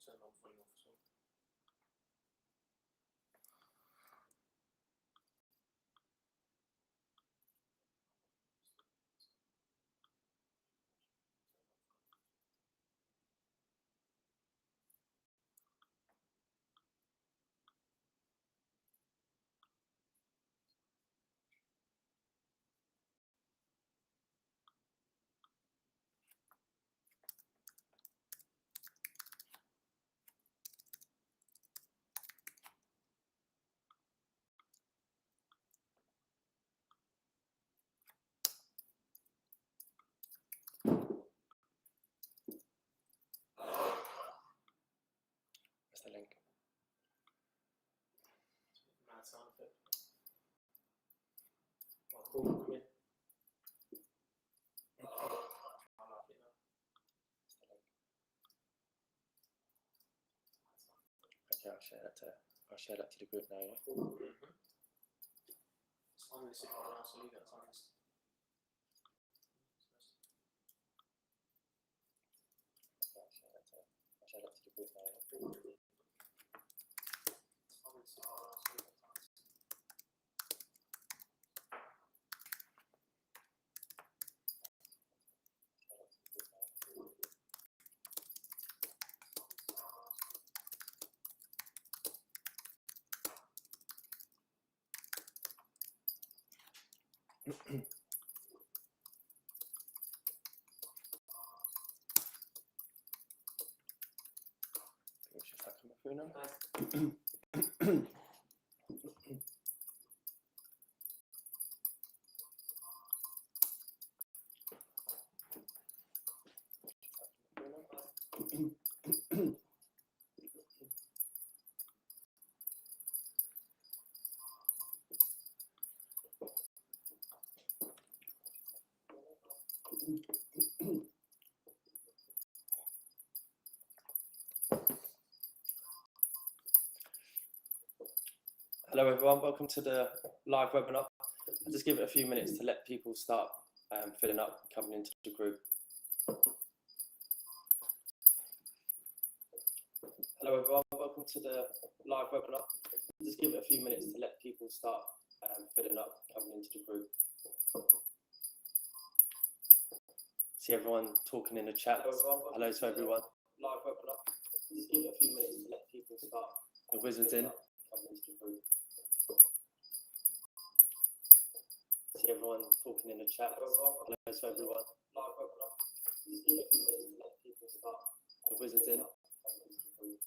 Turn on volume off as well. Where's the link? Mad sound effect. Oh, cool, come in. I like it now. Okay, I'll share that to the group now. Yeah? Mm-hmm. So I'm going to sit right now, so leave that time. I'll share that to the group now. Yeah? I'm going to sit right now, so leave that time. It's just that coming through now. Hello everyone, welcome to the live webinar. I'll just give it a few minutes to let people start filling up, coming into the group. Hello everyone, welcome to the live webinar. I'll just give it a few minutes to let people start filling up, coming into the group. See everyone talking in the chat. Hello to everyone. Live webinar. Just give it a few minutes to let people start. The wizards in, coming into the group. See everyone talking in the chat. Hello to everyone. Live webinar. Just give it a few minutes to let people start. The wizards in, coming into the group.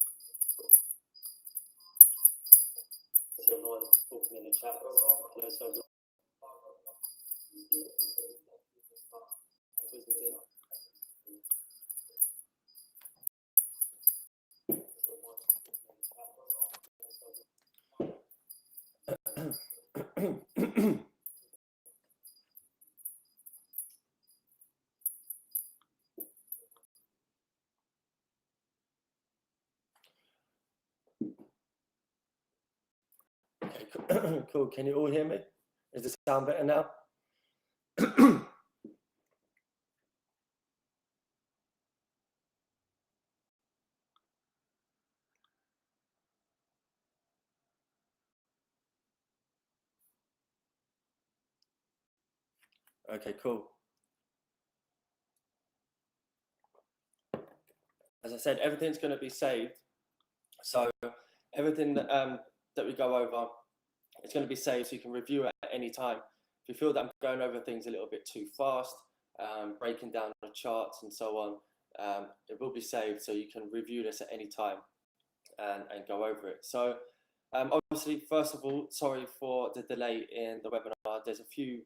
See everyone talking in the chat. Hello to everyone. Just give it a few minutes to let people start. The wizards in. Okay, cool. Can you all hear me? Is the sound better now? Okay, cool. As I said, everything's going to be saved. So everything that we go over, it's going to be saved so you can review it at any time. If you feel that I'm going over things a little bit too fast, breaking down the charts and so on, it will be saved so you can review this at any time and go over it. So obviously, first of all, sorry for the delay in the webinar. There's a few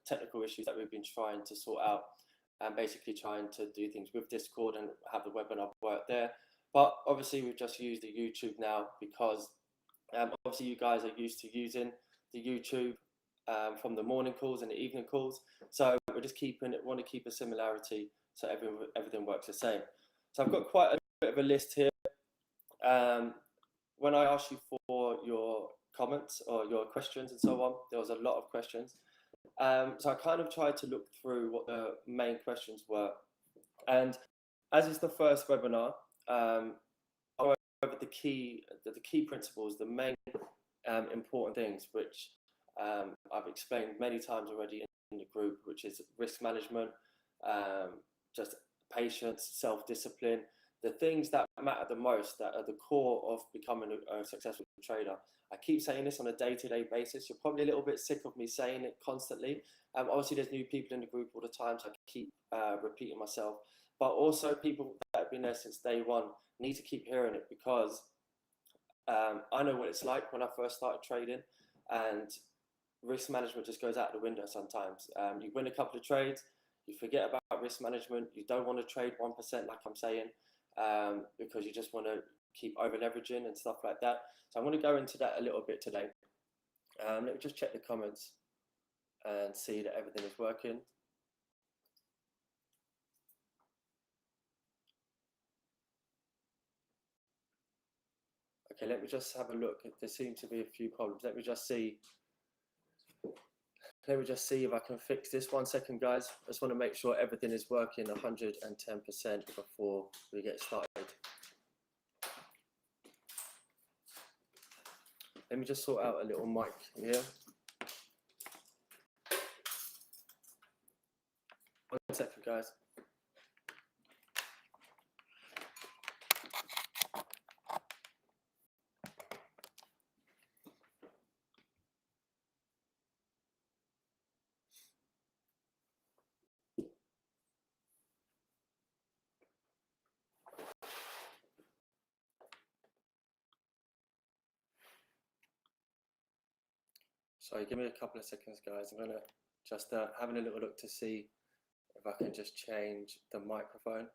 technical issues that we've been trying to sort out and basically trying to do things with Discord and have the webinar work there. But obviously, we've just used the YouTube now because obviously you guys are used to using the YouTube from the morning calls and the evening calls. So we're just want to keep a similarity so everything works the same. So I've got quite a bit of a list here. When I asked you for your comments or your questions and so on, there was a lot of questions. So I kind of tried to look through what the main questions were. And as it's the first webinar, the key principles, the main important things, which I've explained many times already in the group, which is risk management, just patience, self-discipline, the things that matter the most, that are the core of becoming a successful trader. I keep saying this on a day-to-day basis. You're probably a little bit sick of me saying it constantly. Obviously, there's new people in the group all the time, so I keep repeating myself. But also, people that have been there since day one need to keep hearing it, because I know what it's like when I first started trading, and risk management just goes out the window sometimes. You win a couple of trades, you forget about risk management. You don't want to trade 1%, like I'm saying, because you just want to keep over leveraging and stuff like that. So I'm going to go into that a little bit today. Let me just check the comments and see that everything is working. Okay, let me just have a look. There seem to be a few problems. Let me just see if I can fix this. 1 second, guys. I just want to make sure everything is working 110% before we get started. Let me just sort out a little mic here. 1 second, guys. Sorry, give me a couple of seconds, guys. I'm gonna just having a little look to see if I can just change the microphone.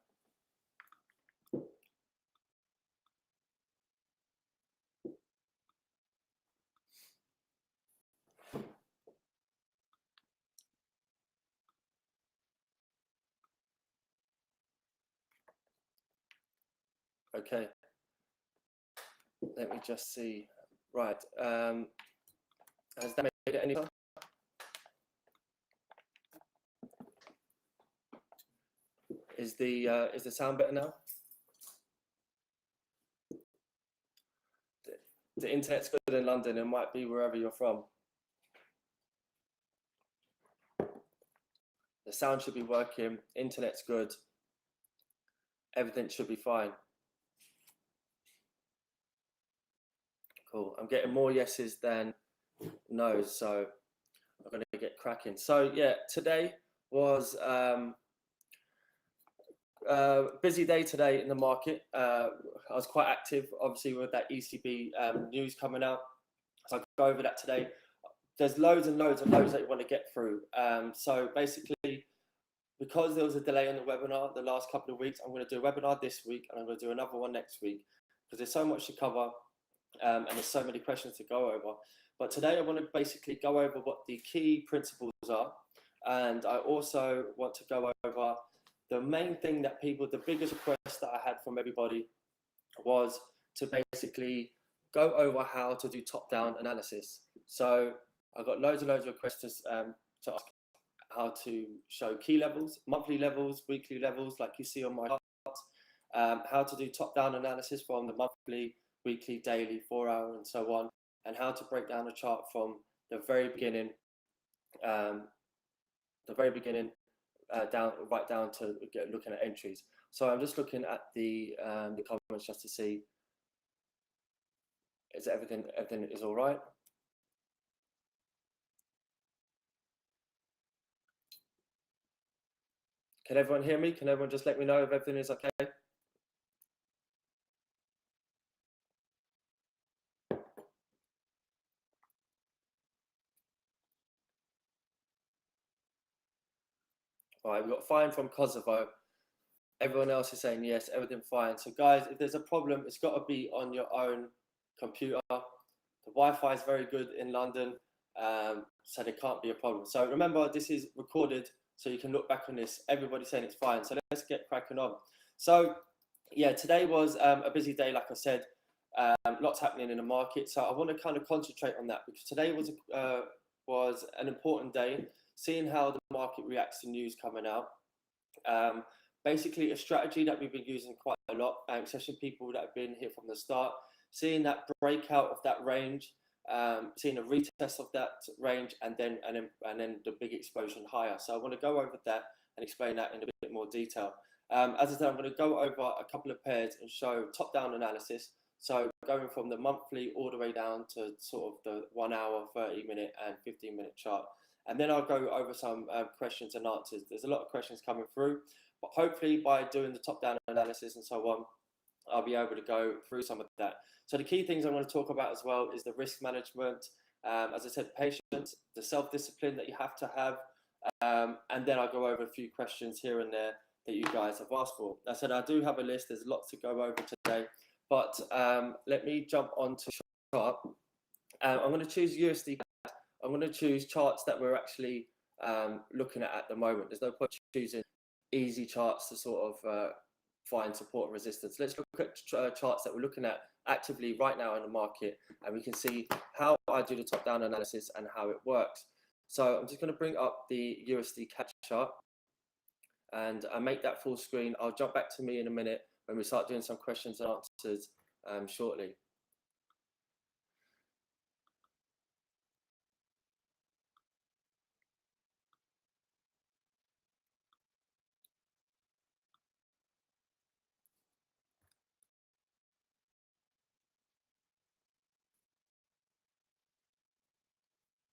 Okay. Let me just see. Right. Has that made it any better? Is the sound better now? The internet's good in London. It might be wherever you're from. The sound should be working. Internet's good. Everything should be fine. Cool. I'm getting more yeses than no's, so I'm going to get cracking. So yeah, today was busy day today in the market. I was quite active, obviously, with that ECB news coming out. So I'll go over that today. There's loads and loads and loads that you want to get through. So basically, because there was a delay on the webinar the last couple of weeks, I'm going to do a webinar this week, and I'm going to do another one next week, because there's so much to cover, and there's so many questions to go over. But today I want to basically go over what the key principles are, and I also want to go over the main thing that the biggest request that I had from everybody was to basically go over how to do top-down analysis. So I got loads and loads of requests to ask how to show key levels, monthly levels, weekly levels, like you see on my chart, how to do top-down analysis from the monthly, weekly, daily, 4 hour, and so on, and how to break down a chart from the very beginning, right down to looking at entries. So I'm just looking at the comments just to see is everything is all right. Can everyone hear me? Can everyone just let me know if everything is okay? All right, we've got fine from Kosovo. Everyone else is saying yes, everything fine. So guys, if there's a problem, it's got to be on your own computer. The Wi-Fi is very good in London, so there can't be a problem. So remember, this is recorded, so you can look back on this. Everybody's saying it's fine. So let's get cracking on. So yeah, today was a busy day, like I said. Lots happening in the market. So I want to kind of concentrate on that, because today was an important day, seeing how the market reacts to news coming out. Basically, a strategy that we've been using quite a lot, especially people that have been here from the start, seeing that breakout of that range, seeing a retest of that range, and then the big explosion higher. So I want to go over that and explain that in a bit more detail. As I said, I'm going to go over a couple of pairs and show top-down analysis. So going from the monthly all the way down to sort of the 1 hour, 30-minute and 15-minute chart. And then I'll go over some questions and answers. There's a lot of questions coming through, but hopefully by doing the top-down analysis and so on, I'll be able to go through some of that. So the key things I want to talk about as well is the risk management. As I said, patience, the self-discipline that you have to have. And then I'll go over a few questions here and there that you guys have asked for. I said I do have a list. There's lots to go over today. But let me jump on to chart. I'm going to choose USD. I'm going to choose charts that we're actually looking at the moment. There's no point choosing easy charts to sort of find support and resistance. Let's look at charts that we're looking at actively right now in the market, and we can see how I do the top-down analysis and how it works. So I'm just going to bring up the USD CAD chart and I make that full screen. I'll jump back to me in a minute when we start doing some questions and answers shortly.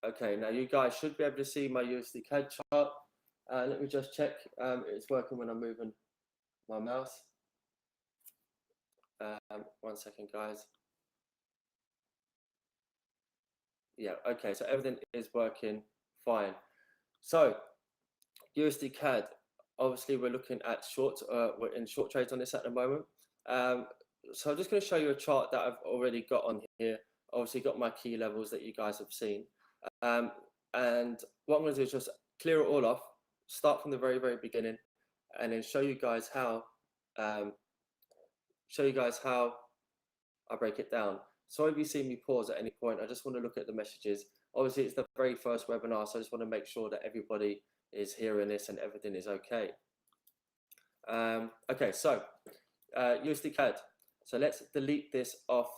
Okay, now you guys should be able to see my USD CAD chart. Let me just check it's working when I'm moving my mouse. 1 second, guys. Yeah, okay, so everything is working fine. So USD CAD, obviously we're looking at we're in short trades on this at the moment. So I'm just going to show you a chart that I've already got on here. Obviously got my key levels that you guys have seen. And what I'm going to do is just clear it all off, start from the very, very beginning, and then show you guys how I break it down. So if you see me pause at any point, I just want to look at the messages. Obviously, it's the very first webinar, so I just want to make sure that everybody is hearing this and everything is okay. Okay, so USD CAD. So let's delete this off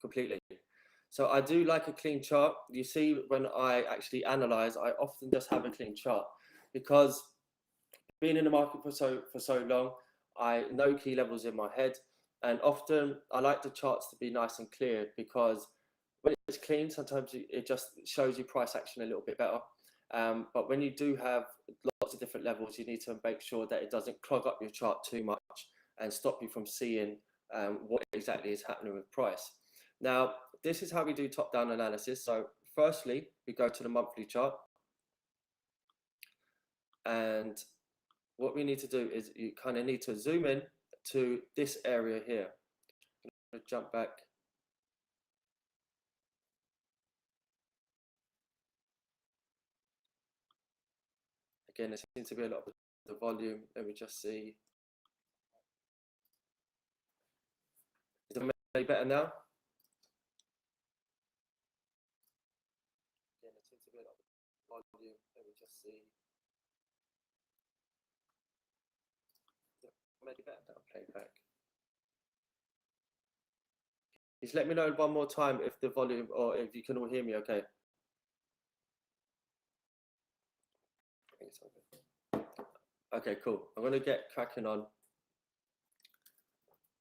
completely. So I do like a clean chart. You see, when I actually analyze, I often just have a clean chart because being in the market for so long, I know key levels in my head, and often I like the charts to be nice and clear because when it's clean, sometimes it just shows you price action a little bit better. But when you do have lots of different levels, you need to make sure that it doesn't clog up your chart too much and stop you from seeing what exactly is happening with price. Now, this is how we do top-down analysis. So firstly, we go to the monthly chart. And what we need to do is you kind of need to zoom in to this area here. I'm going to jump back. Again, there seems to be a lot of the volume. Let me just see. Is it any better now? Again, there seems to be a lot of volume. Let me just see. Maybe better now. Play back. Just let me know one more time if the volume or if you can all hear me okay. Okay, cool. I'm going to get cracking on.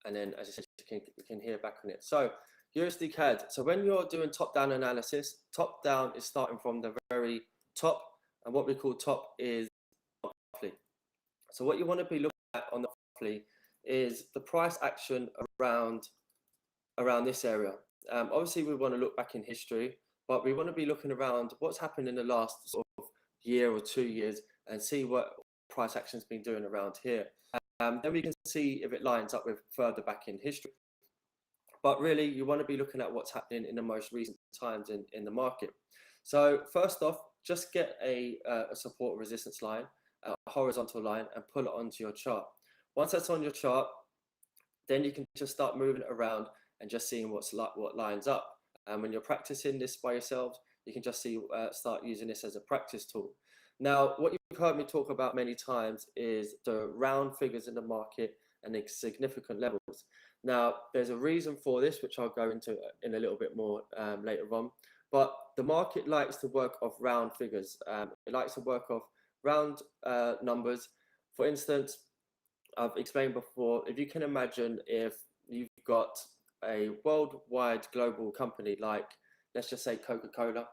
And then, as I said, you can hear back on it. So USD CAD. So when you're doing top-down analysis, top-down is starting from the very top. And what we call top is monthly. So what you want to be looking at on the monthly is the price action around this area. Obviously, we want to look back in history, but we want to be looking around what's happened in the last sort of year or 2 years and see what price action's been doing around here. Then we can see if it lines up with further back in history. But really, you want to be looking at what's happening in the most recent times in the market. So first off, just get a support resistance line, a horizontal line, and pull it onto your chart. Once that's on your chart, then you can just start moving it around and just seeing what lines up. And when you're practicing this by yourselves, you can just start using this as a practice tool. Now, what you've heard me talk about many times is the round figures in the market and the significant levels. Now, there's a reason for this, which I'll go into in a little bit more later on. But the market likes to work off round figures. It likes to work off round numbers. For instance, I've explained before, if you can imagine if you've got a worldwide global company like, let's just say Coca-Cola,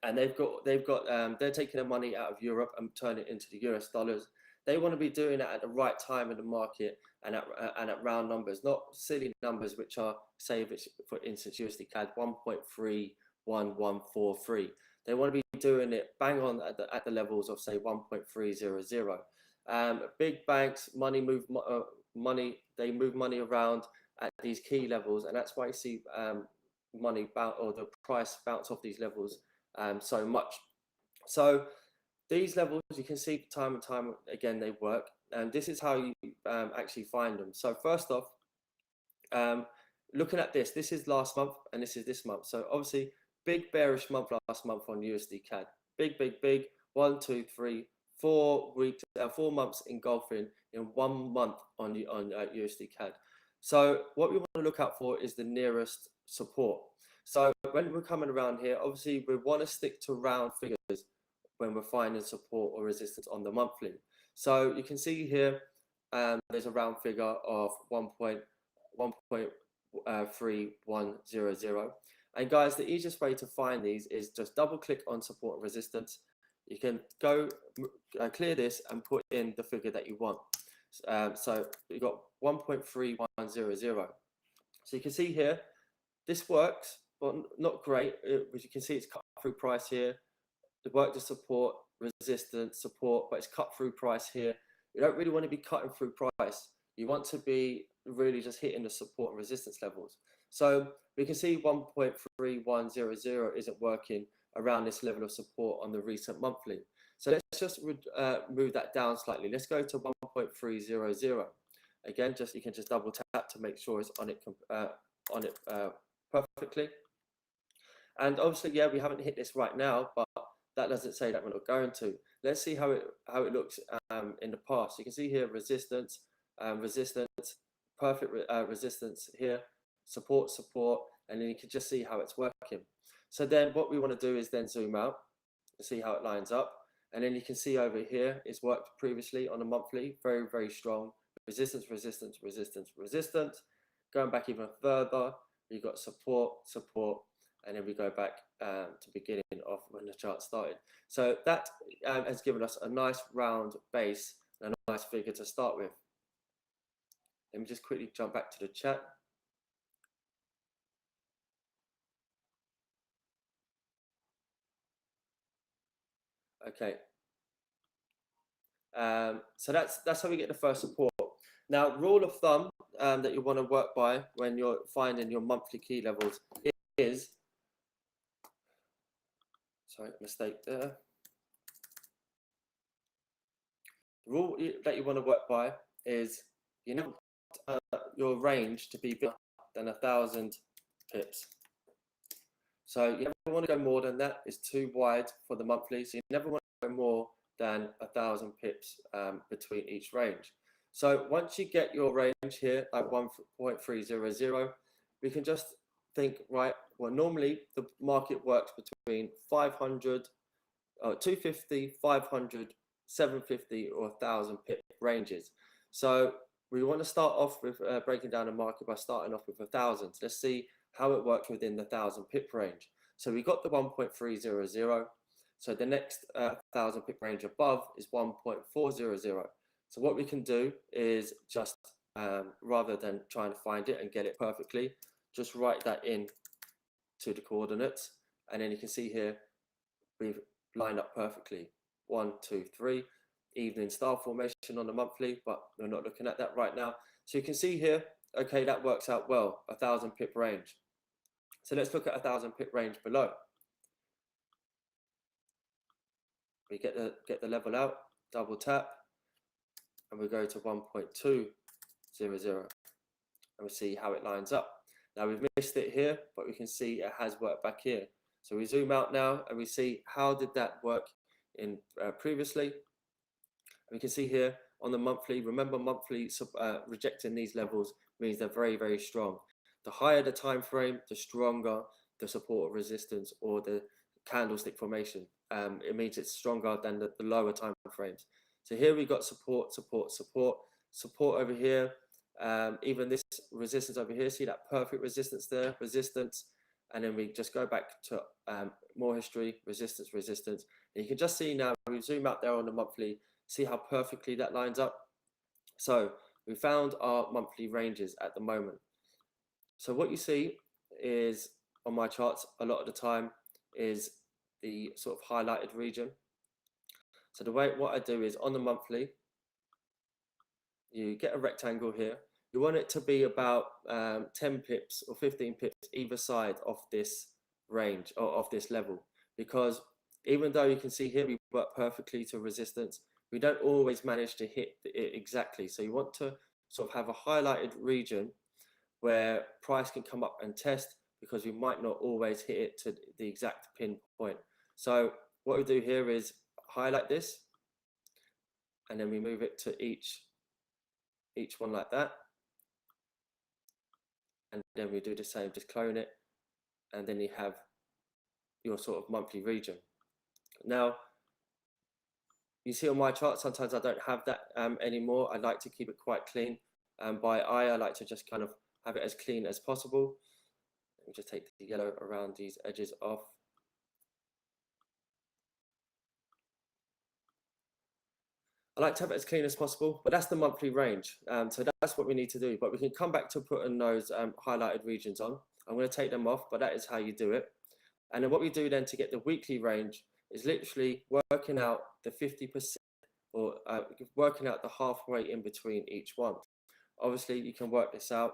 and they're taking their money out of Europe and turning it into the US dollars. They want to be doing it at the right time in the market and at round numbers, not silly numbers which are, say, if it's, for instance, USD CAD 1.31143. They want to be doing it bang on at the levels of, say, 1.300. Big banks, they move money around at these key levels, and that's why you see money bounce, or the price bounce off these levels so much. So these levels, you can see time and time again, they work, and this is how you actually find them. So first off, looking at this is last month and this is this month. So obviously, big bearish month last month on USD CAD. Big 1, 2, 3, 4 weeks, 4 months engulfing in 1 month on USD CAD. So what we want to look out for is the nearest support. So when we're coming around here, obviously we want to stick to round figures when we're finding support or resistance on the monthly. So you can see here, there's a round figure of 1.3100. And guys, the easiest way to find these is just double click on support and resistance. You can go clear this and put in the figure that you want. So you've got 1.3100. So you can see here, this works, but not great. As you can see, it's cut through price here. The work to support, resistance, support, but it's cut through price here. You don't really want to be cutting through price. You want to be really just hitting the support and resistance levels. So we can see 1.3100 isn't working around this level of support on the recent monthly. So let's just move that down slightly. Let's go to 1.300. Again, you can just double tap to make sure it's on it perfectly. And obviously, yeah, we haven't hit this right now, but that doesn't say that we're not going to. Let's see how it looks in the past. You can see here resistance, perfect resistance here, support, and then you can just see how it's working. So then what we want to do is then zoom out and see how it lines up. And then you can see over here, it's worked previously on a monthly, very, very strong. Resistance. Going back even further, you've got support, and then we go back to beginning of when the chart started. So that has given us a nice round base and a nice figure to start with. Let me just quickly jump back to the chat. Okay. So that's how we get the first support. Now, rule of thumb that you want to work by when you're finding your monthly key levels is, sorry, mistake there. The rule that you want to work by is you never want your range to be bigger than 1,000 pips. So you never want to go more than that. It's too wide for the monthly. So you never want to go more than 1,000 pips between each range. So once you get your range here at 1.300, we can just think, right, well, normally the market works between 500, 250, 500, 750 or 1,000 pip ranges. So we want to start off with breaking down the market by starting off with 1,000. Let's see how it works within the 1,000 pip range. So we got the 1.300. So the next 1,000 pip range above is 1.400. So what we can do is just, rather than trying to find it and get it perfectly, just write that in to the coordinates. And then you can see here, we've lined up perfectly. 1, 2, 3, evening star formation on the monthly, but we're not looking at that right now. So you can see here, okay, that works out well, 1,000 pip range. So let's look at 1,000 pip range below. We get the level out, double tap, and we go to 1.200, and we see how it lines up. Now we've missed it here, but we can see it has worked back here. So we zoom out now and we see how did that work in previously. We can see here on the monthly, remember monthly rejecting these levels means they're very, very strong. The higher the time frame, the stronger the support or resistance or the candlestick formation. It means it's stronger than the lower time frames. So here we got support, support, support, support over here. Even this resistance over here, see that perfect resistance there, resistance, and then we just go back to more history, resistance, resistance. And you can just see now, we zoom out there on the monthly, see how perfectly that lines up. So we found our monthly ranges at the moment. So what you see is on my charts a lot of the time is the sort of highlighted region. So the way what I do is on the monthly, you get a rectangle here. You want it to be about 10 pips or 15 pips either side of this range or of this level, because even though you can see here we work perfectly to resistance, we don't always manage to hit it exactly. So you want to sort of have a highlighted region where price can come up and test, because we might not always hit it to the exact pinpoint. So what we do here is highlight this, and then we move it to each one like that, and then we do the same, just clone it, and then you have your sort of monthly region. Now you see on my chart sometimes I don't have that anymore. I like to keep it quite clean. By eye, I like to just kind of have it as clean as possible. Let me just take the yellow around these edges off. I like to have it as clean as possible, but that's the monthly range. So that's what we need to do, but we can come back to putting those highlighted regions on. I'm going to take them off, but that is how you do it. And then what we do then to get the weekly range is literally working out the 50% or working out the halfway in between each one. Obviously, you can work this out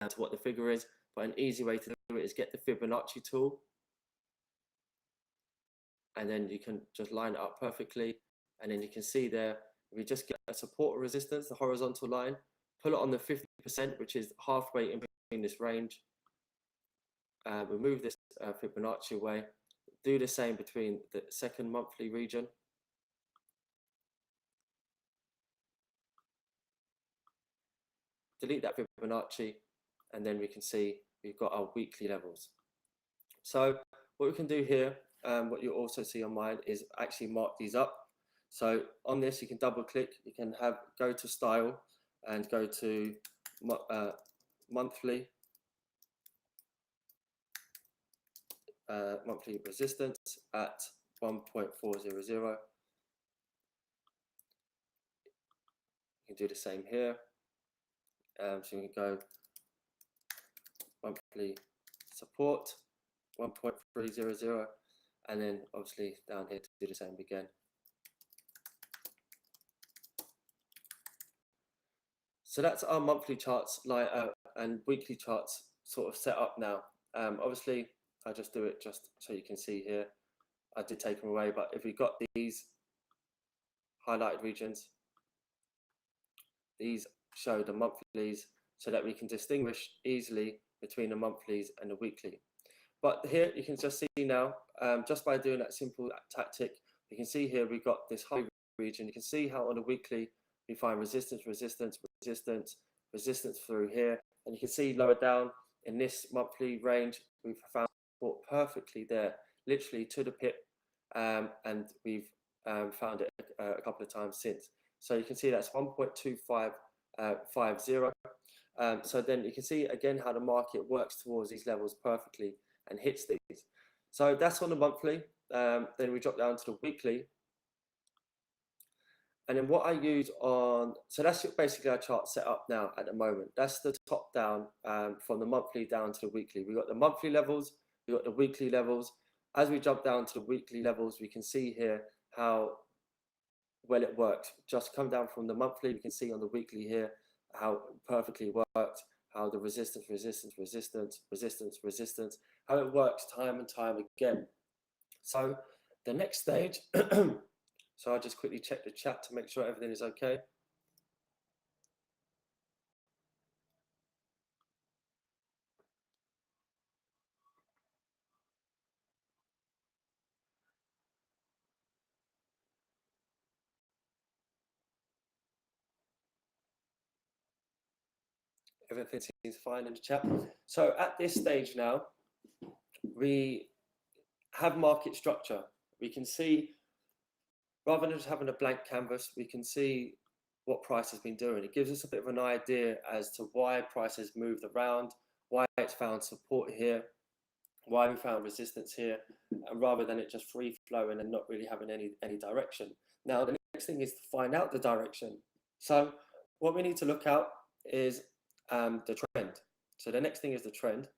to what the figure is, but an easy way to do it is get the Fibonacci tool, and then you can just line it up perfectly. And then you can see there, if we just get a support or resistance, the horizontal line, pull it on the 50%, which is halfway in between this range. Remove this Fibonacci away. Do the same between the second monthly region. Delete that Fibonacci, and then we can see we've got our weekly levels. So what we can do here, what you also see on mine, is actually mark these up. So on this, you can double click, you can go to style and go to monthly resistance at 1.400. You can do the same here. So we can go monthly support 1.300, and then obviously down here to do the same again. So that's our monthly charts and weekly charts sort of set up now. Obviously, I just do it just so you can see here. I did take them away, but if we got these highlighted regions, these show the monthlies so that we can distinguish easily between the monthlies and the weekly. But here you can just see now, just by doing that simple tactic, you can see here we've got this high region. You can see how on the weekly we find resistance, resistance, resistance, resistance through here. And you can see lower down in this monthly range, we've found support perfectly there, literally to the pip. And we've found it a couple of times since. So you can see that's 1.2550. So then you can see again how the market works towards these levels perfectly and hits these. So that's on the monthly. Then we drop down to the weekly. And then what I use on, so that's basically our chart set up now at the moment. That's the top down from the monthly down to the weekly. We've got the monthly levels, we've got the weekly levels. As we jump down to the weekly levels, we can see here how well it works. Just come down from the monthly, we can see on the weekly here how perfectly it worked, how the resistance, resistance, resistance, resistance, resistance, how it works time and time again. So the next stage, so I'll just quickly check the chat to make sure everything is okay. Everything seems fine in the chat. So at this stage now, we have market structure. We can see, rather than just having a blank canvas, we can see what price has been doing. It gives us a bit of an idea as to why price has moved around, why it's found support here, why we found resistance here, and rather than it just free flowing and not really having any direction. Now, the next thing is to find out the direction. So what we need to look out is the trend. So the next thing is the trend.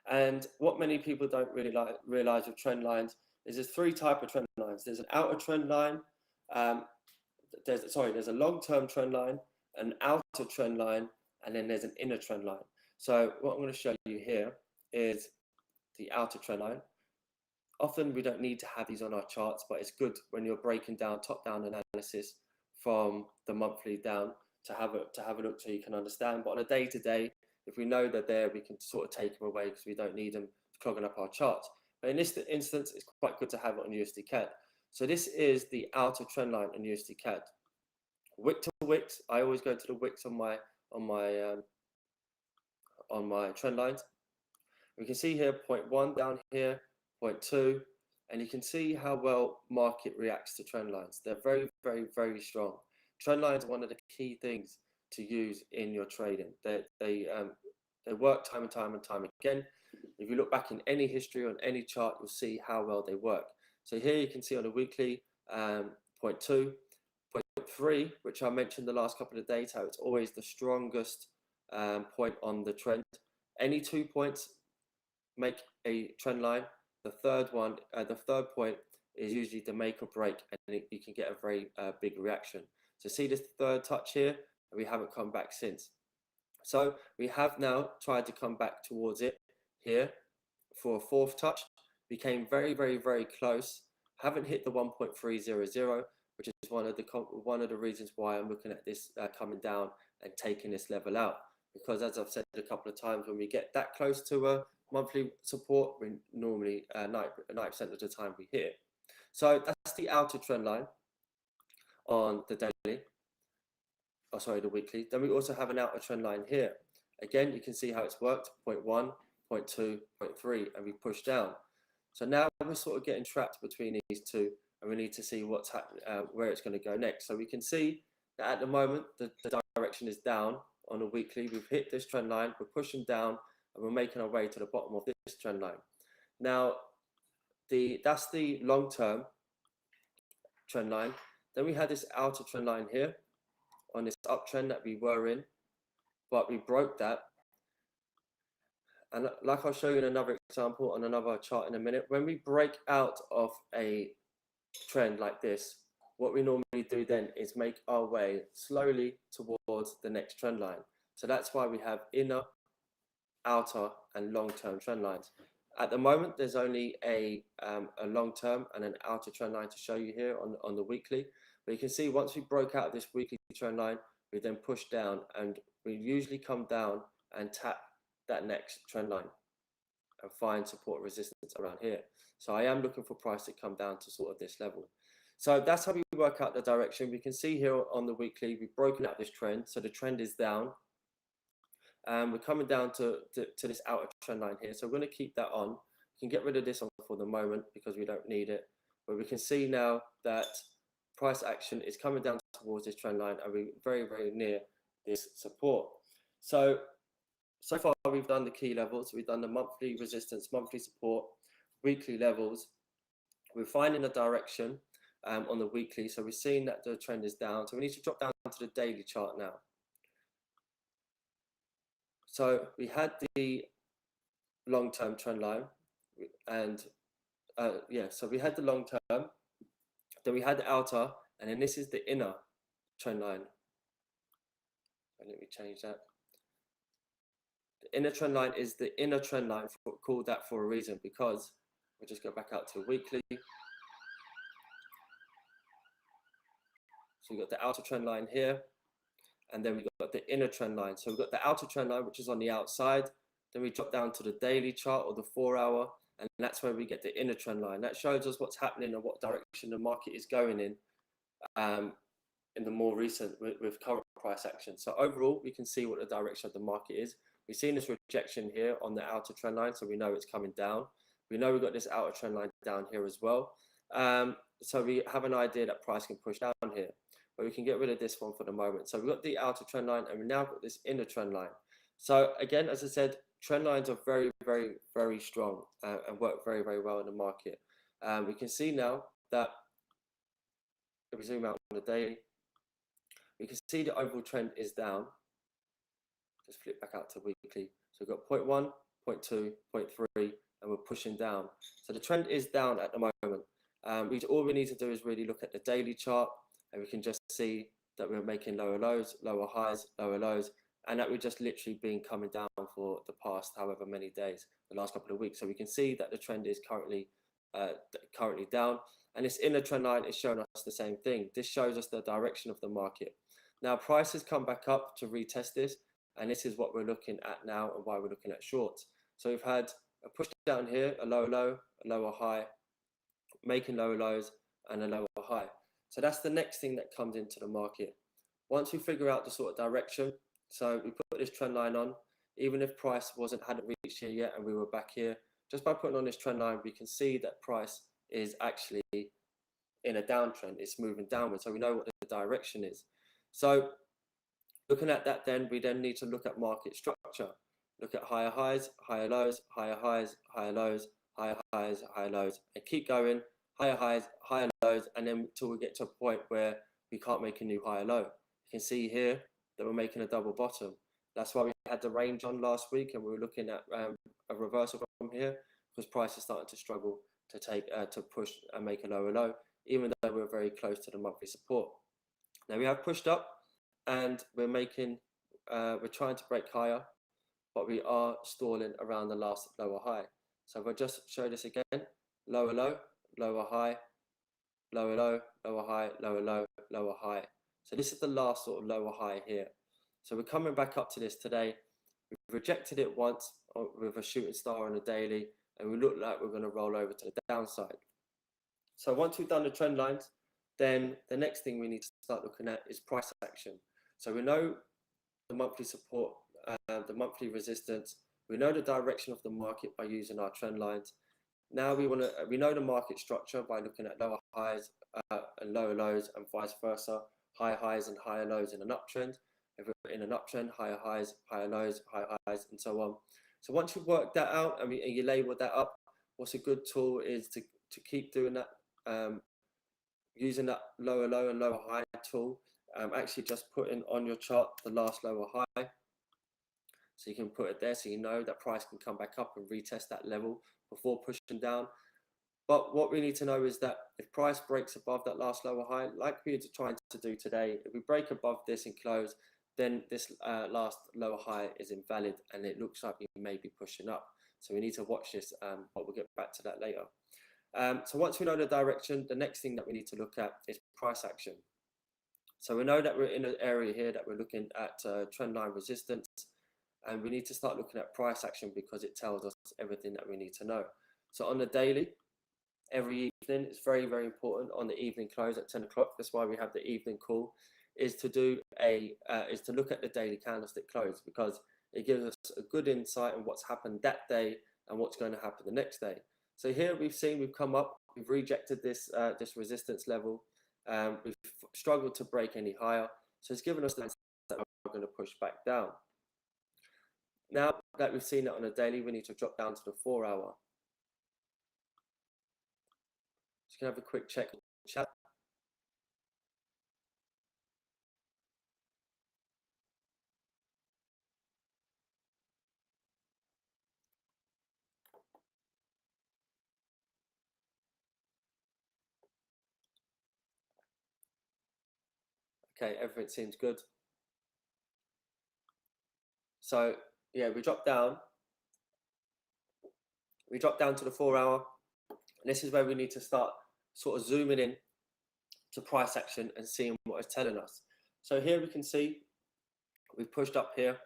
And what many people don't really realize with trend lines is there's three types of trend lines. There's an outer trend line, there's a long-term trend line, an outer trend line, and then there's an inner trend line. So what I'm going to show you here is the outer trend line. Often we don't need to have these on our charts, but it's good when you're breaking down top-down analysis from the monthly down to have a look so you can understand. But on a day-to-day, if we know they're there, we can sort of take them away because we don't need them clogging up our charts. But in this instance, it's quite good to have it on USD CAD. So this is the outer trend line on USD CAD. Wick to wicks, I always go to the wicks on my trend lines. We can see here 0.1 down here, 0.2, and you can see how well market reacts to trend lines. They're very, very, very strong. Trend lines are one of the key things to use in your trading. They work time and time again. If you look back in any history on any chart, you'll see how well they work. So here you can see on a weekly 0.2, 0.3, which I mentioned the last couple of days, how it's always the strongest point on the trend. Any 2 points make a trend line. The third point is usually the make or break, and you can get a very big reaction. So see this third touch here, and we haven't come back since. So we have now tried to come back towards it here for a fourth touch. We came very, very, very close. Haven't hit the 1.300, which is one of the reasons why I'm looking at this coming down and taking this level out. Because as I've said a couple of times, when we get that close to a monthly support, we normally 90% of the time we hit it. So that's the outer trend line on the daily. Oh, sorry, the weekly. Then we also have an outer trend line here. Again, you can see how it's worked, 0.1, 0.2, 0.3, and we push down. So now we're sort of getting trapped between these two, and we need to see what's where it's going to go next. So we can see that at the moment, the direction is down on a weekly. We've hit this trend line, we're pushing down, and we're making our way to the bottom of this trend line. Now, that's the long-term trend line. Then we had this outer trend line here on this uptrend that we were in, but we broke that. And like I'll show you in another example on another chart in a minute, when we break out of a trend like this, what we normally do then is make our way slowly towards the next trend line. So that's why we have inner, outer, and long-term trend lines. At the moment, there's only a long-term and an outer trend line to show you here on the weekly. But you can see once we broke out this weekly trend line, we then push down, and we usually come down and tap that next trend line and find support resistance around here. So I am looking for price to come down to sort of this level. So that's how we work out the direction. We can see here on the weekly, we've broken out this trend. So the trend is down. We're coming down to this outer trend line here. So we're going to keep that on. We can get rid of this one for the moment because we don't need it. But we can see now that price action is coming down towards this trend line, and we're very, very near this support. So far we've done the key levels. We've done the monthly resistance, monthly support, weekly levels. We're finding a direction on the weekly. So we're seeing that the trend is down. So we need to drop down to the daily chart now. So we had the long-term trend line, and so we had the long-term, then we had the outer, and then this is the inner trend line. And let me change that. The inner trend line is the inner trend line, called that for a reason, because we'll just go back out to weekly. So we've got the outer trend line here, and then we've got the inner trend line. So we've got the outer trend line, which is on the outside. Then we drop down to the daily chart or the 4-hour, and that's where we get the inner trend line. That shows us what's happening and what direction the market is going in in the more recent with current price action. So overall, we can see what the direction of the market is. We've seen this rejection here on the outer trend line, so we know it's coming down. We know we've got this outer trend line down here as well. So we have an idea that price can push down here, but we can get rid of this one for the moment. So we've got the outer trend line and we now got this inner trend line. So again, as I said, trend lines are very, very, very strong and work very, very well in the market. We can see now that if we zoom out on the daily, we can see the overall trend is down. Just flip back out to weekly. So we've got 0.1, 0.2, 0.3, and we're pushing down. So the trend is down at the moment. All we need to do is really look at the daily chart, and we can just see that we're making lower lows, lower highs, lower lows, and that we've just literally been coming down for the past however many days, the last couple of weeks. So we can see that the trend is currently down, and this inner trend line is showing us the same thing. This shows us the direction of the market. Now prices come back up to retest this, and this is what we're looking at now and why we're looking at shorts. So we've had a push down here, a lower low, a lower high, making lower lows and a lower high. So that's the next thing that comes into the market. Once we figure out the sort of direction, so we put this trend line on, even if price hadn't reached here yet and we were back here, just by putting on this trend line, we can see that price is actually in a downtrend. It's moving downwards, so we know what the direction is. So looking at that, then we then need to look at market structure. Look at higher highs, higher lows, higher highs, higher lows, higher highs, higher lows, and keep going, higher highs, higher lows, and then until we get to a point where we can't make a new higher low. You can see here that we're making a double bottom. That's why we had the range on last week, and we were looking at a reversal from here, because price is starting to struggle to push and make a lower low, even though we're very close to the monthly support. Now we have pushed up, and we're trying to break higher, but we are stalling around the last lower high. So if I just show this again, lower low, lower high, lower low, lower high, lower low, lower high. So this is the last sort of lower high here. So we're coming back up to this today. We've rejected it once with a shooting star on a daily, and we look like we're going to roll over to the downside. So once we've done the trend lines, then the next thing we need to start looking at is price action. So we know the monthly support, the monthly resistance. We know the direction of the market by using our trend lines. Now we know the market structure by looking at lower highs and lower lows, and vice versa, higher highs and higher lows in an uptrend. If we're in an uptrend, higher highs, higher lows, higher highs, and so on. So once you've worked that out and you label that up, what's a good tool is to keep doing that, using that lower low and lower high tool. Actually just putting on your chart the last lower high, so you can put it there so you know that price can come back up and retest that level before pushing down. But what we need to know is that if price breaks above that last lower high, like we're trying to do today, if we break above this and close, then this last lower high is invalid and it looks like we may be pushing up. So we need to watch this, but we'll get back to that later. So once we know the direction, the next thing that we need to look at is price action. So we know that we're in an area here that we're looking at trend line resistance, and we need to start looking at price action because it tells us everything that we need to know. So on the daily, every evening, it's very, very important on the evening close at 10 o'clock. That's why we have the evening call, is to look at the daily candlestick close, because it gives us a good insight on what's happened that day and what's going to happen the next day. So here we've come up, we've rejected this resistance level. We've struggled to break any higher, so it's given us the sense that we're going to push back down. Now that we've seen it on a daily, we need to drop down to the 4 hour. Just gonna have a quick check in the chat. Okay, everything seems good. So yeah, we drop down to the 4 hour, and this is where we need to start sort of zooming in to price action and seeing what it's telling us. So here we can see we've pushed up here.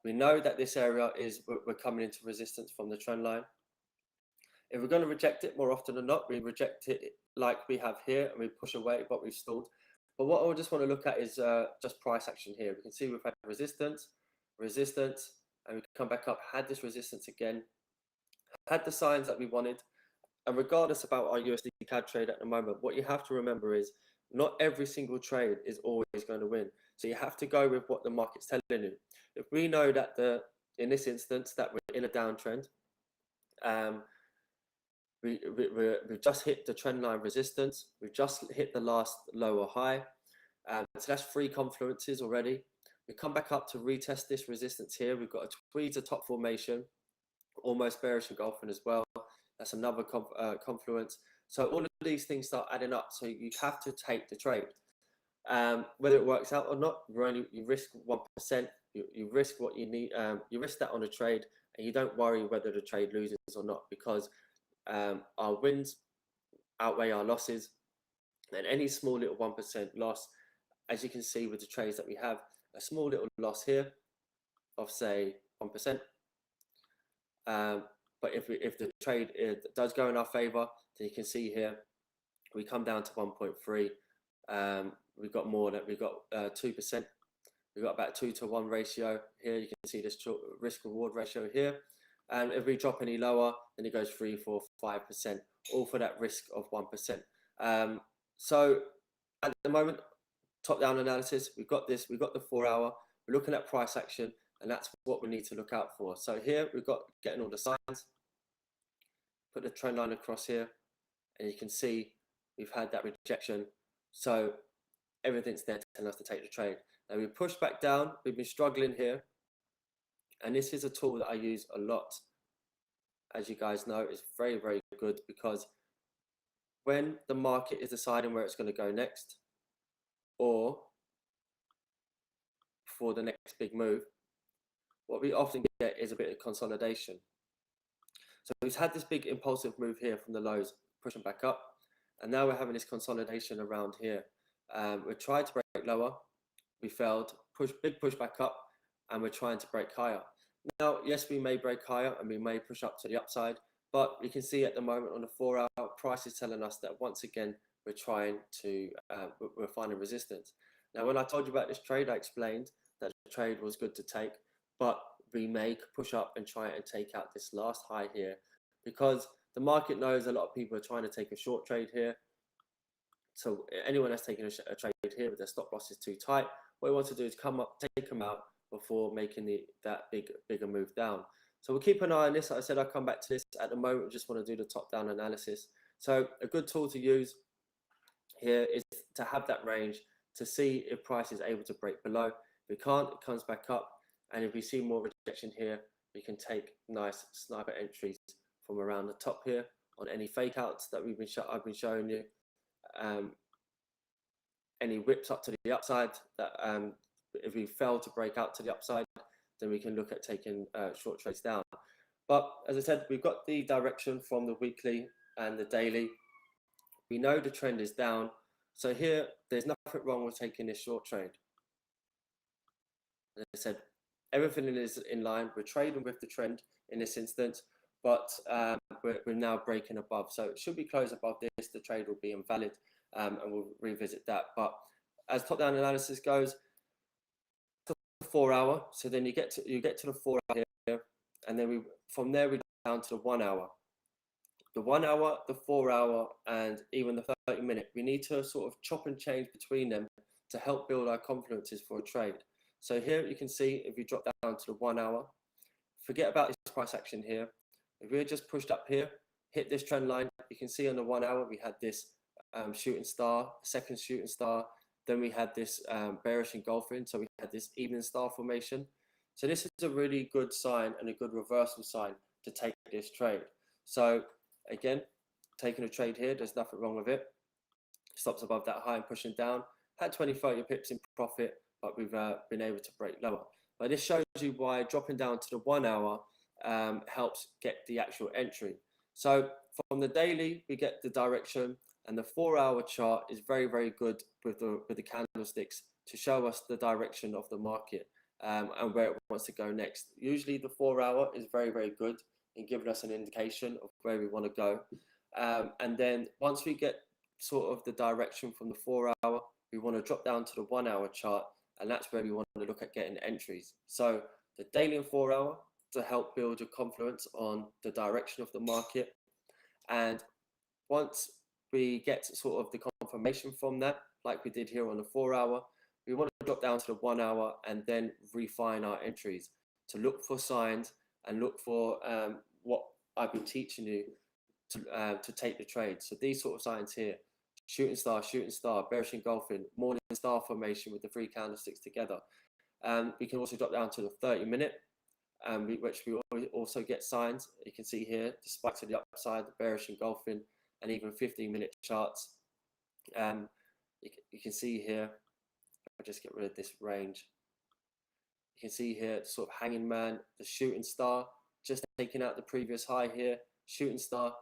We know that this area is, we're coming into resistance from the trend line. If we're going to reject it, more often than not, we reject it like we have here and we push away, but we've stalled. But what I just want to look at is just price action here. We can see we've had resistance, resistance, and we come back up, had this resistance again, had the signs that we wanted. And regardless about our USD CAD trade at the moment, what you have to remember is not every single trade is always going to win. So you have to go with what the market's telling you. If we know that in this instance that we're in a downtrend, we've just hit the trend line resistance, we've just hit the last lower high, so that's 3 confluences already. We come back up to retest this resistance here. We've got a tweezer top formation, almost bearish engulfing as well. That's another confluence. So all of these things start adding up. So you have to take the trade. Whether it works out or not, you risk 1%. You risk what you need. You risk that on a trade, and you don't worry whether the trade loses or not, because our wins outweigh our losses. And any small little 1% loss, as you can see with the trades that we have, a small little loss here of say 1%. But if the trade does go in our favor, then you can see here we come down to 1.3. We've got more than 2%. We've got about 2 to 1 ratio here. You can see this risk reward ratio here. And if we drop any lower, then it goes 3, 4, 5%, all for that risk of 1%. So at the moment, top down analysis, we've got this, we've got the 4 hour, we're looking at price action, and that's what we need to look out for. So here we've got getting all the signs, put the trend line across here, and you can see we've had that rejection. So everything's there telling us to take the trade. Now we push back down, we've been struggling here, and this is a tool that I use a lot. As you guys know, it's very, very good, because when the market is deciding where it's going to go next, or for the next big move, what we often get is a bit of consolidation. So we've had this big impulsive move here from the lows, pushing back up, and now we're having this consolidation around here. We tried to break lower, we failed, big push back up, and we're trying to break higher. Now, yes, we may break higher and we may push up to the upside, but you can see at the moment on the 4 hour, price is telling us that once again, we're trying to, we're finding resistance. Now, when I told you about this trade, I explained that the trade was good to take, but we may push up and try and take out this last high here, because the market knows a lot of people are trying to take a short trade here. So anyone that's taking a trade here with their stop loss is too tight, what we want to do is come up, take them out before making that bigger move down. So we'll keep an eye on this. Like I said, I'll come back to this. At the moment, we just want to do the top down analysis. So a good tool to use here is to have that range to see if price is able to break below. If it can't, it comes back up. And if we see more rejection here, we can take nice sniper entries from around the top here on any fake outs that I've been showing you. Any whips up to the upside that if we fail to break out to the upside, then we can look at taking short trades down. But as I said, we've got the direction from the weekly and the daily. We know the trend is down. So here, there's nothing wrong with taking this short trade. As I said, everything is in line. We're trading with the trend in this instance, but we're now breaking above. So it should be closed above this. The trade will be invalid, and we'll revisit that. But as top-down analysis goes, 4 hour. So then you get to the 4 hour here, and then from there we go down to the 1 hour. The 1 hour, the 4 hour, and even the 30-minute. We need to sort of chop and change between them to help build our confluences for a trade. So here you can see if you drop down to the 1 hour, forget about this price action here. If we had just pushed up here, hit this trend line, you can see on the 1 hour we had this shooting star, second shooting star. Then we had this bearish engulfing, so we had this evening star formation. So this is a really good sign and a good reversal sign to take this trade. So again, taking a trade here, there's nothing wrong with it. Stops above that high and pushing down. Had 20, 30 pips in profit, but we've been able to break lower. But this shows you why dropping down to the 1 hour helps get the actual entry. So from the daily, we get the direction. And the 4 hour chart is very, very good with the candlesticks to show us the direction of the market and where it wants to go next. Usually the 4 hour is very, very good in giving us an indication of where we want to go. And then once we get sort of the direction from the 4 hour, we want to drop down to the 1 hour chart, and that's where we want to look at getting entries. So the daily and 4 hour to help build your confidence on the direction of the market. And once we get sort of the confirmation from that, like we did here on the 4 hour, we want to drop down to the 1 hour and then refine our entries to look for signs and look for what I've been teaching you to take the trade. So these sort of signs here: shooting star, bearish engulfing, morning star formation with the 3 candlesticks together. We can also drop down to the 30-minute, which we also get signs. You can see here the spike to the upside, the bearish engulfing, and even 15-minute charts. You can see here, I'll just get rid of this range. You can see here sort of hanging man, the shooting star, just taking out the previous high here, shooting star,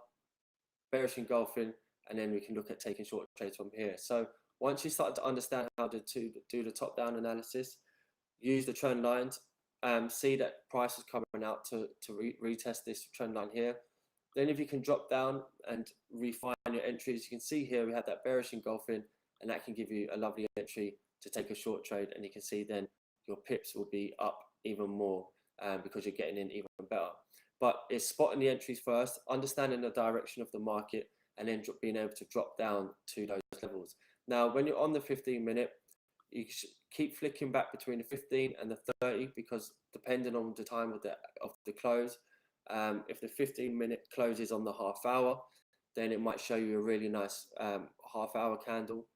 bearish engulfing, and then we can look at taking short trades from here. So once you start to understand how to do the top-down analysis, use the trend lines, see that price is coming out to retest this trend line here. Then if you can drop down and refine your entries, you can see here we have that bearish engulfing, and that can give you a lovely entry to take a short trade. And you can see then your pips will be up even more because you're getting in even better. But it's spotting the entries first, understanding the direction of the market, and then being able to drop down to those levels. Now, when you're on the 15-minute, you should keep flicking back between the 15 and the 30, because depending on the time of the close, if the 15-minute closes on the half hour, then it might show you a really nice half hour candle,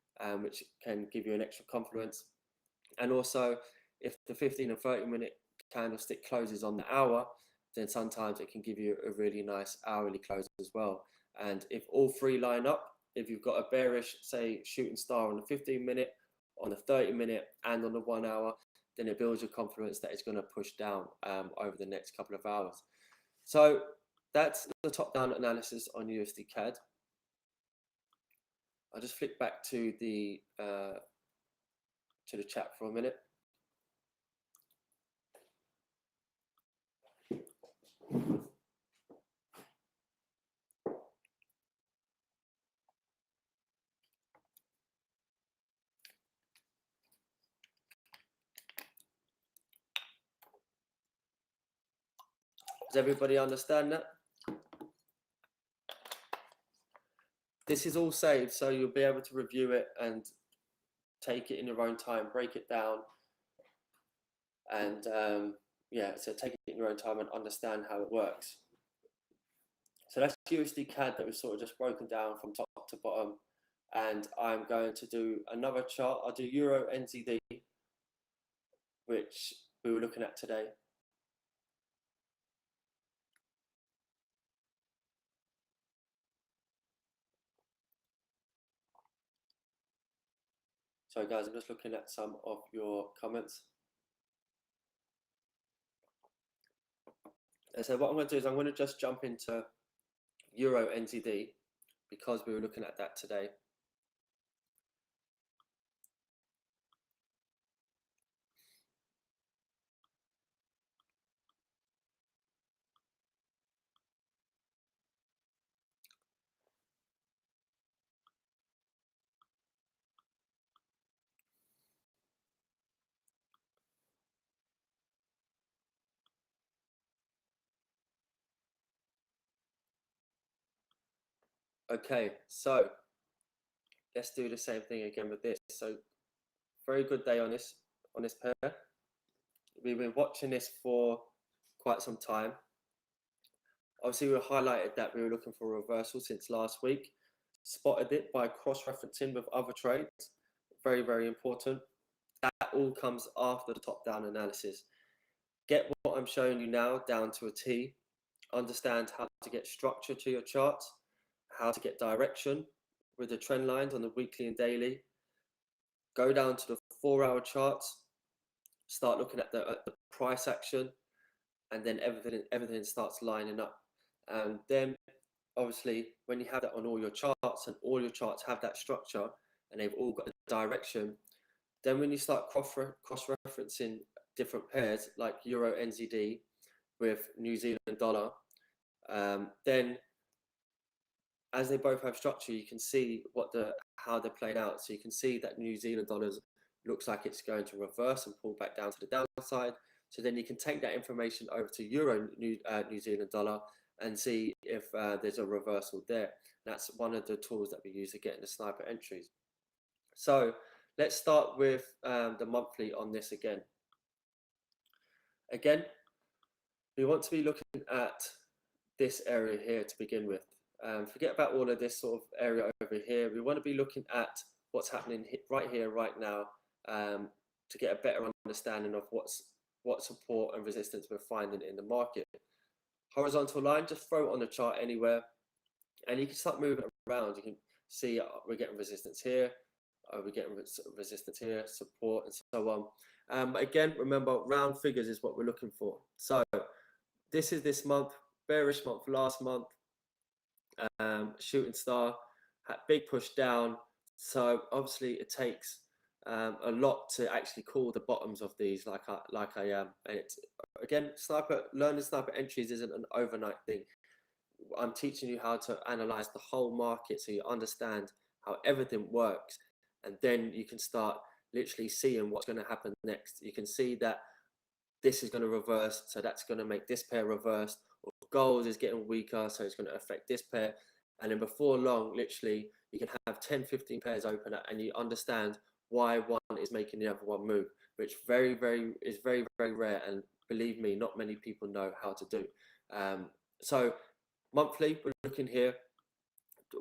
which can give you an extra confluence. And also, if the 15 and 30-minute candlestick closes on the hour, then sometimes it can give you a really nice hourly close as well. And if all three line up, if you've got a bearish, say, shooting star on the 15-minute, on the 30-minute, and on the 1 hour, then it builds your confidence that it's going to push down over the next couple of hours. So that's the top-down analysis on USD CAD. I'll just flick back to the chat for a minute. Does everybody understand that? This is all saved, so you'll be able to review it and take it in your own time, break it down, and yeah, so take it in your own time and understand how it works. So that's USD CAD that we've sort of just broken down from top to bottom, and I'm going to do another chart. I'll do Euro NZD, which we were looking at today. So guys, I'm just looking at some of your comments. And so what I'm going to do is I'm going to just jump into Euro NZD because we were looking at that today. Okay, so let's do the same thing again with this. So very good day on this pair. We've been watching this for quite some time. Obviously, we highlighted that we were looking for a reversal since last week. Spotted it by cross-referencing with other trades. Very, very important. That all comes after the top-down analysis. Get what I'm showing you now down to a T. Understand how to get structure to your charts, how to get direction with the trend lines on the weekly and daily. Go down to the 4-hour charts, start looking at the price action, and then everything starts lining up. And then obviously when you have that on all your charts and all your charts have that structure and they've all got a direction, then when you start cross-referencing different pairs like Euro NZD with New Zealand dollar, then as they both have structure, you can see how they're playing out. So you can see that New Zealand dollars looks like it's going to reverse and pull back down to the downside. So then you can take that information over to Euro New Zealand dollar and see if there's a reversal there. That's one of the tools that we use to get in the sniper entries. So let's start with the monthly on this again. Again, we want to be looking at this area here to begin with. Forget about all of this sort of area over here. We want to be looking at what's happening right here, right now, to get a better understanding of what support and resistance we're finding in the market. Horizontal line, just throw it on the chart anywhere, and you can start moving around. You can see we're getting resistance here, we're getting resistance here, support, and so on. Again, remember, round figures is what we're looking for. So this is this month, bearish month last month, shooting star, had big push down. So obviously it takes a lot to actually call the bottoms of these, like I am. And it's, again, learning sniper entries isn't an overnight thing. I'm teaching you how to analyze the whole market so you understand how everything works, and then you can start literally seeing what's going to happen next. You can see that this is going to reverse, so that's going to make this pair reverse. Or gold is getting weaker, so it's going to affect this pair. And then before long, literally, you can have 10, 15 pairs open up, and you understand why one is making the other one move, which is very, very rare. And believe me, not many people know how to do. So monthly, we're looking here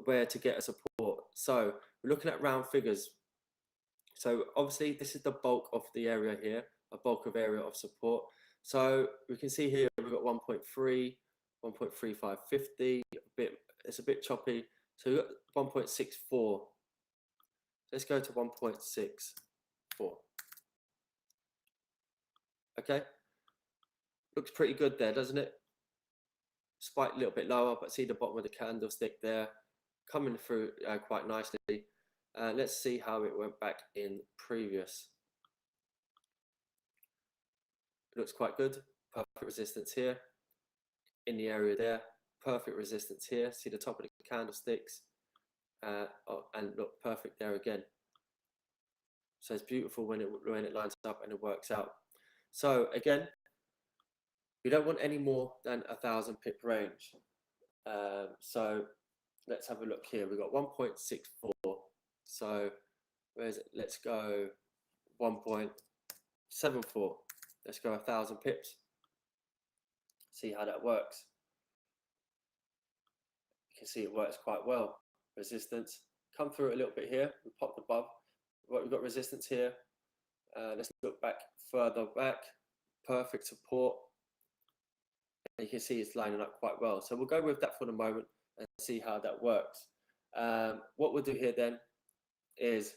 where to get a support. So we're looking at round figures. So obviously, this is the bulk of the area here, a bulk of area of support. So we can see here we've got 1.3, 1.3550. It's a bit choppy. So we've got 1.64. Let's go to 1.64. Okay, looks pretty good there, doesn't it? Spiked a little bit lower, but see the bottom of the candlestick there coming through quite nicely. Let's see how it went back in previous. It looks quite good. Perfect resistance here in the area there. Perfect resistance here. See the top of the candlesticks, and look, perfect there again. So it's beautiful when it lines up and it works out. So again, we don't want any more than 1,000 pip range. So let's have a look here. We've got 1.64. So where is it? Let's go 1.74. Let's go 1,000 pips. See how that works. You can see it works quite well. Resistance. Come through a little bit here. We popped above. We've got resistance here. Let's look back further back. Perfect support. And you can see it's lining up quite well. So we'll go with that for the moment and see how that works. What we'll do here then is,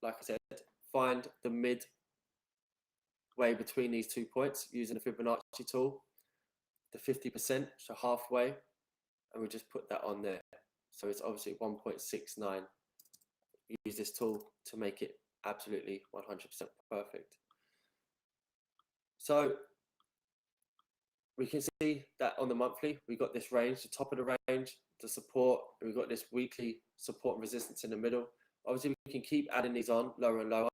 like I said, find the midway between these 2 points using the Fibonacci tool, the 50%, so halfway, and we just put that on there. So it's obviously 1.69. Use this tool to make it absolutely 100% perfect. So we can see that on the monthly, we've got this range, the top of the range, the support, and we've got this weekly support and resistance in the middle. Obviously, we can keep adding these on lower and lower,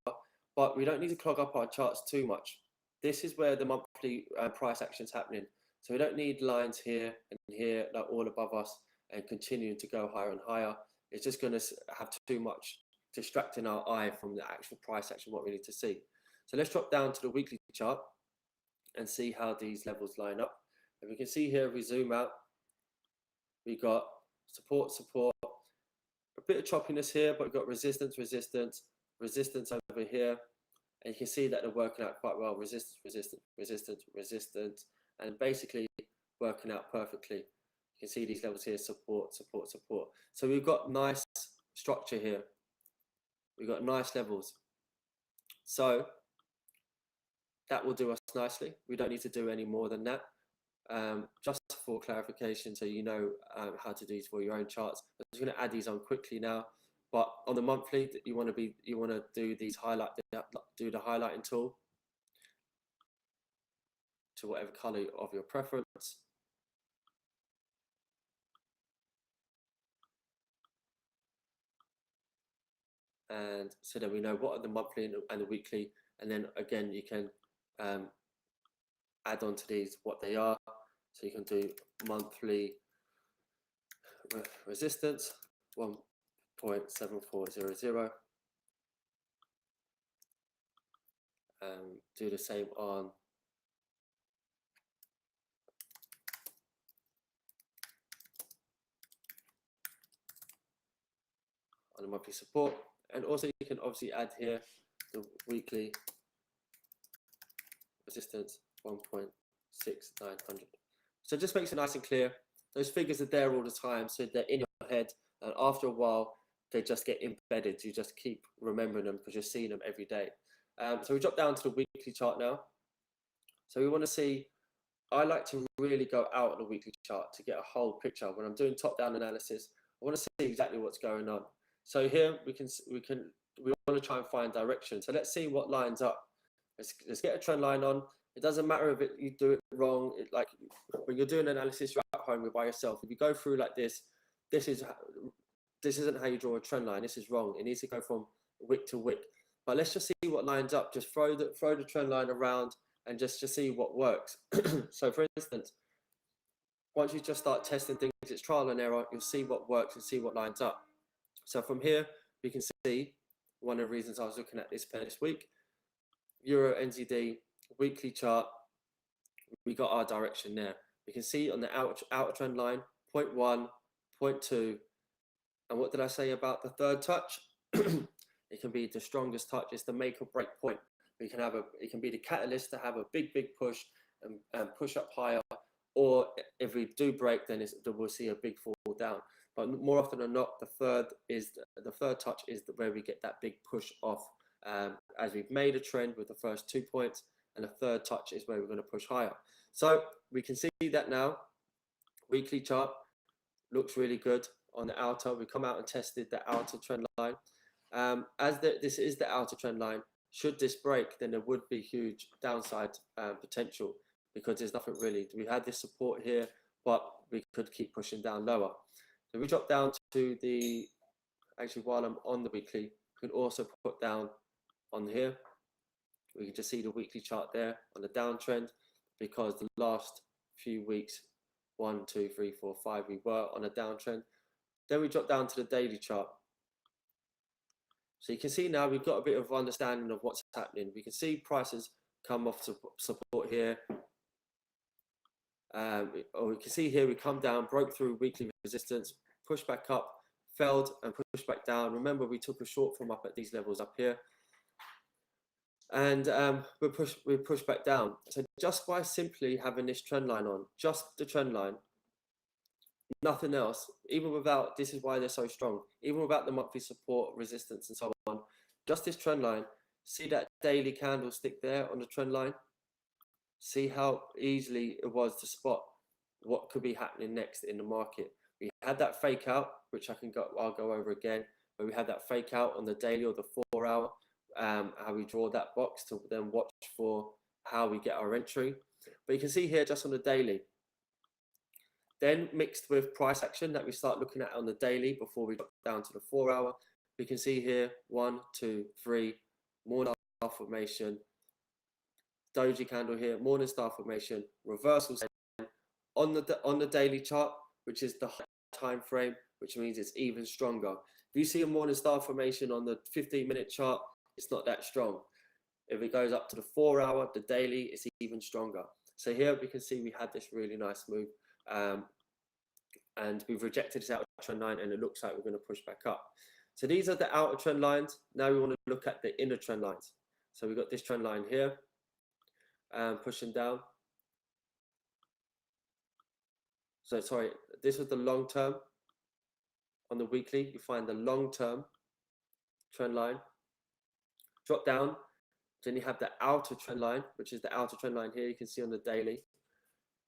but we don't need to clog up our charts too much. This is where the monthly price action is happening. So we don't need lines here and here, like all above us, and continuing to go higher and higher. It's just going to have too much distracting our eye from the actual price action, what we need to see. So let's drop down to the weekly chart and see how these levels line up. And we can see here, if we zoom out, we got support, support, a bit of choppiness here, but we've got resistance, resistance, resistance over here. And you can see that they're working out quite well. Resistance, resistance, resistance, resistance, and basically working out perfectly. You can see these levels here, support, support, support. So we've got nice structure here. We've got nice levels. So that will do us nicely. We don't need to do any more than that. Just for clarification, so you know how to do these for your own charts. I'm just going to add these on quickly now. But on the monthly, you want to do these do the highlighting tool to whatever color of your preference. and so that we know what are the monthly and the weekly, and then again you can add on to these what they are. So you can do monthly resistance 1.7400. Do the same on the monthly support, and also you can obviously add here the weekly resistance 1.6900. So it just makes it nice and clear. Those figures are there all the time, so they're in your head, and after a while they just get embedded. You just keep remembering them because you're seeing them every day. So we drop down to the weekly chart now. So we want to see, I like to really go out on the weekly chart to get a whole picture. When I'm doing top-down analysis, I want to see exactly what's going on. So here we want to try and find direction. So let's see what lines up. Let's get a trend line on. It doesn't matter if you do it wrong. Like when you're doing analysis, you're at home, you're by yourself. If you go through like this isn't how you draw a trend line. This is wrong. It needs to go from wick to wick. But let's just see what lines up. Just throw the trend line around and just see what works. So for instance, once you just start testing things, it's trial and error. You'll see what works and see what lines up. So from here, we can see one of the reasons I was looking at this pair this week. Euro NZD weekly chart, we got our direction there. We can see on the outer trend line, 0.1, 0.2, and what did I say about the third touch? It can be the strongest touch. It's the make or break point. It can be the catalyst to have a big push and push up higher, or if we do break, then we'll see a big fall down. But more often than not, the third touch is where we get that big push off. As we've made a trend with the first 2 points, and the third touch is where we're going to push higher. So we can see that now. Weekly chart looks really good on the outer. We come out and tested the outer trend line. This is the outer trend line. Should this break, then there would be huge downside potential, because there's nothing really. We had this support here, but we could keep pushing down lower. So we drop down to actually while I'm on the weekly, we can also put down on here. We can just see the weekly chart there on the downtrend, because the last few weeks, 1, 2, 3, 4, 5, we were on a downtrend. Then we drop down to the daily chart. So you can see now we've got a bit of understanding of what's happening. We can see prices come off support here. Or we can see here we come down, broke through weekly resistance, pushed back up, failed and pushed back down. Remember, we took a short from up at these levels up here. And we pushed back down. So just by simply having this trend line on, just the trend line, nothing else, even without, this is why they're so strong, even without the monthly support, resistance and so on, just this trend line, see that daily candlestick there on the trend line? See how easily it was to spot what could be happening next in the market. We had that fake out, which I'll go over again, but we had that fake out on the daily or the 4 hour, how we draw that box to then watch for how we get our entry. But you can see here just on the daily, then mixed with price action that we start looking at on the daily before we drop down to the 4 hour, we can see here 1, 2, 3, morning star formation, doji candle here, morning star formation, reversal on the daily chart, which is the time frame, which means it's even stronger. If you see a morning star formation on the 15-minute chart, it's not that strong. If it goes up to the 4 hour, the daily, it's even stronger. So here we can see we had this really nice move, and we've rejected this outer trend line, and it looks like we're going to push back up. So these are the outer trend lines. Now we want to look at the inner trend lines. So we've got this trend line here, pushing down. So sorry, this was the long term. On the weekly, you find the long term trend line. Drop down, then you have the outer trend line, which is the outer trend line here. You can see on the daily.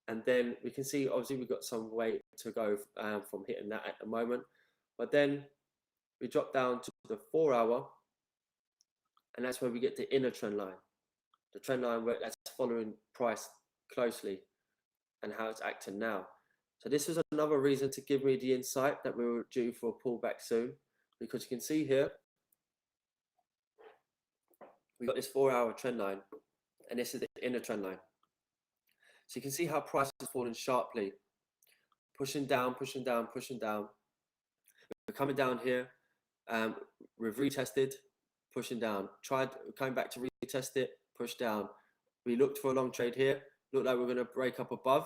And then we can see, obviously, we've got some way to go from hitting that at the moment. But then we drop down to the 4 hour, and that's where we get the inner trend line. The trend line where that's following price closely and how it's acting now. So this is another reason to give me the insight that we were due for a pullback soon, because you can see here, we've got this 4-hour trend line, and this is the inner trend line. So you can see how price has fallen sharply, pushing down, pushing down, pushing down. We're coming down here. We've retested, pushing down. Tried coming back to retest it, push down. We looked for a long trade here. Looked like we're going to break up above.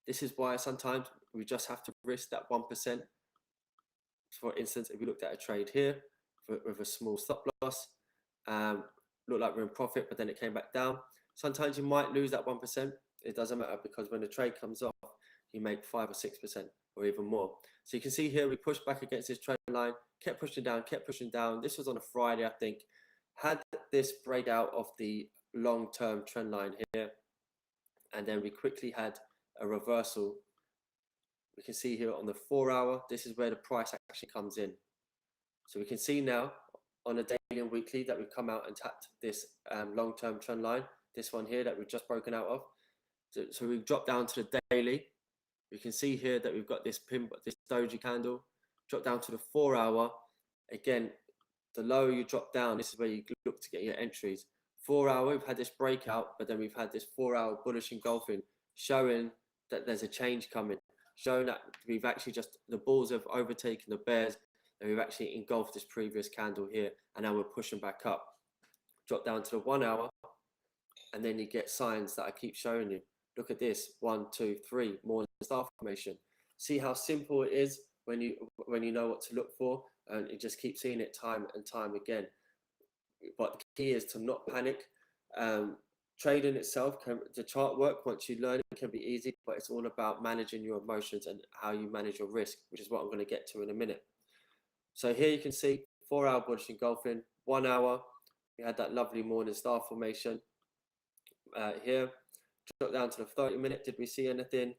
This is why sometimes we just have to risk that 1%. For instance, if we looked at a trade here with a small stop loss, looked like we're in profit, but then it came back down. Sometimes you might lose that 1%. It doesn't matter, because when the trade comes off, you make 5 or 6% or even more. So you can see here, we pushed back against this trend line, kept pushing down, kept pushing down. This was on a Friday, I think. Had this breakout of the long-term trend line here, and then we quickly had a reversal. We can see here on the 4-hour, this is where the price actually comes in. So we can see now on a daily and weekly that we've come out and tapped this long-term trend line, this one here that we've just broken out of. So we've dropped down to the daily. You can see here that we've got this doji candle, drop down to the 4-hour. Again, the lower you drop down, this is where you look to get your entries. 4-hour, we've had this breakout, but then we've had this 4-hour bullish engulfing, showing that there's a change coming, showing that we've actually the bulls have overtaken the bears, and we've actually engulfed this previous candle here, and now we're pushing back up. Drop down to the 1-hour, and then you get signs that I keep showing you. Look at this, 1, 2, 3, morning star formation. See how simple it is when you know what to look for, and you just keep seeing it time and time again. But the key is to not panic. Trading itself, the chart work, once you learn it, can be easy, but it's all about managing your emotions and how you manage your risk, which is what I'm going to get to in a minute. So here you can see 4-hour bullish engulfing, 1-hour, we had that lovely morning star formation. Here, drop down to the 30-minute. Did we see anything?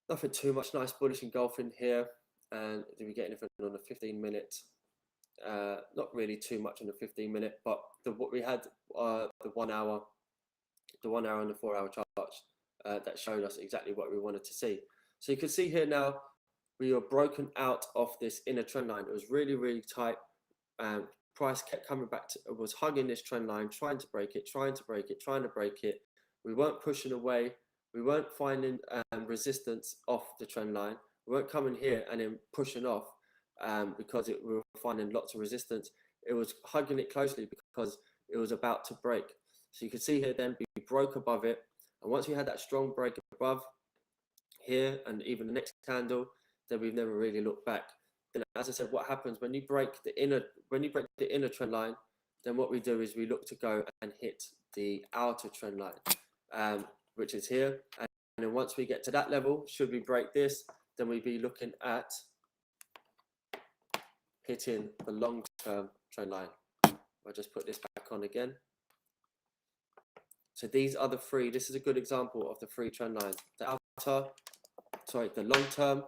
Nothing too much. Nice bullish engulfing here. And did we get anything on the 15-minute? Not really too much on the 15-minute, but what we had the 1-hour, and the 4-hour charts that showed us exactly what we wanted to see. So you can see here now we were broken out of this inner trend line. It was really, really tight. Price kept coming back to, was hugging this trend line, trying to break it, trying to break it, trying to break it. We weren't pushing away. We weren't finding resistance off the trend line. We weren't coming here and then pushing off because we were finding lots of resistance. It was hugging it closely because it was about to break. So you can see here then we broke above it. And once we had that strong break above here and even the next candle, then we've never really looked back. Then, as I said, what happens when you break the inner trend line, then what we do is we look to go and hit the outer trend line, which is here. And then once we get to that level, should we break this, then we'd be looking at hitting the long-term trend line. I'll just put this back on again. So these are the three. This is a good example of the three trend lines. The long-term,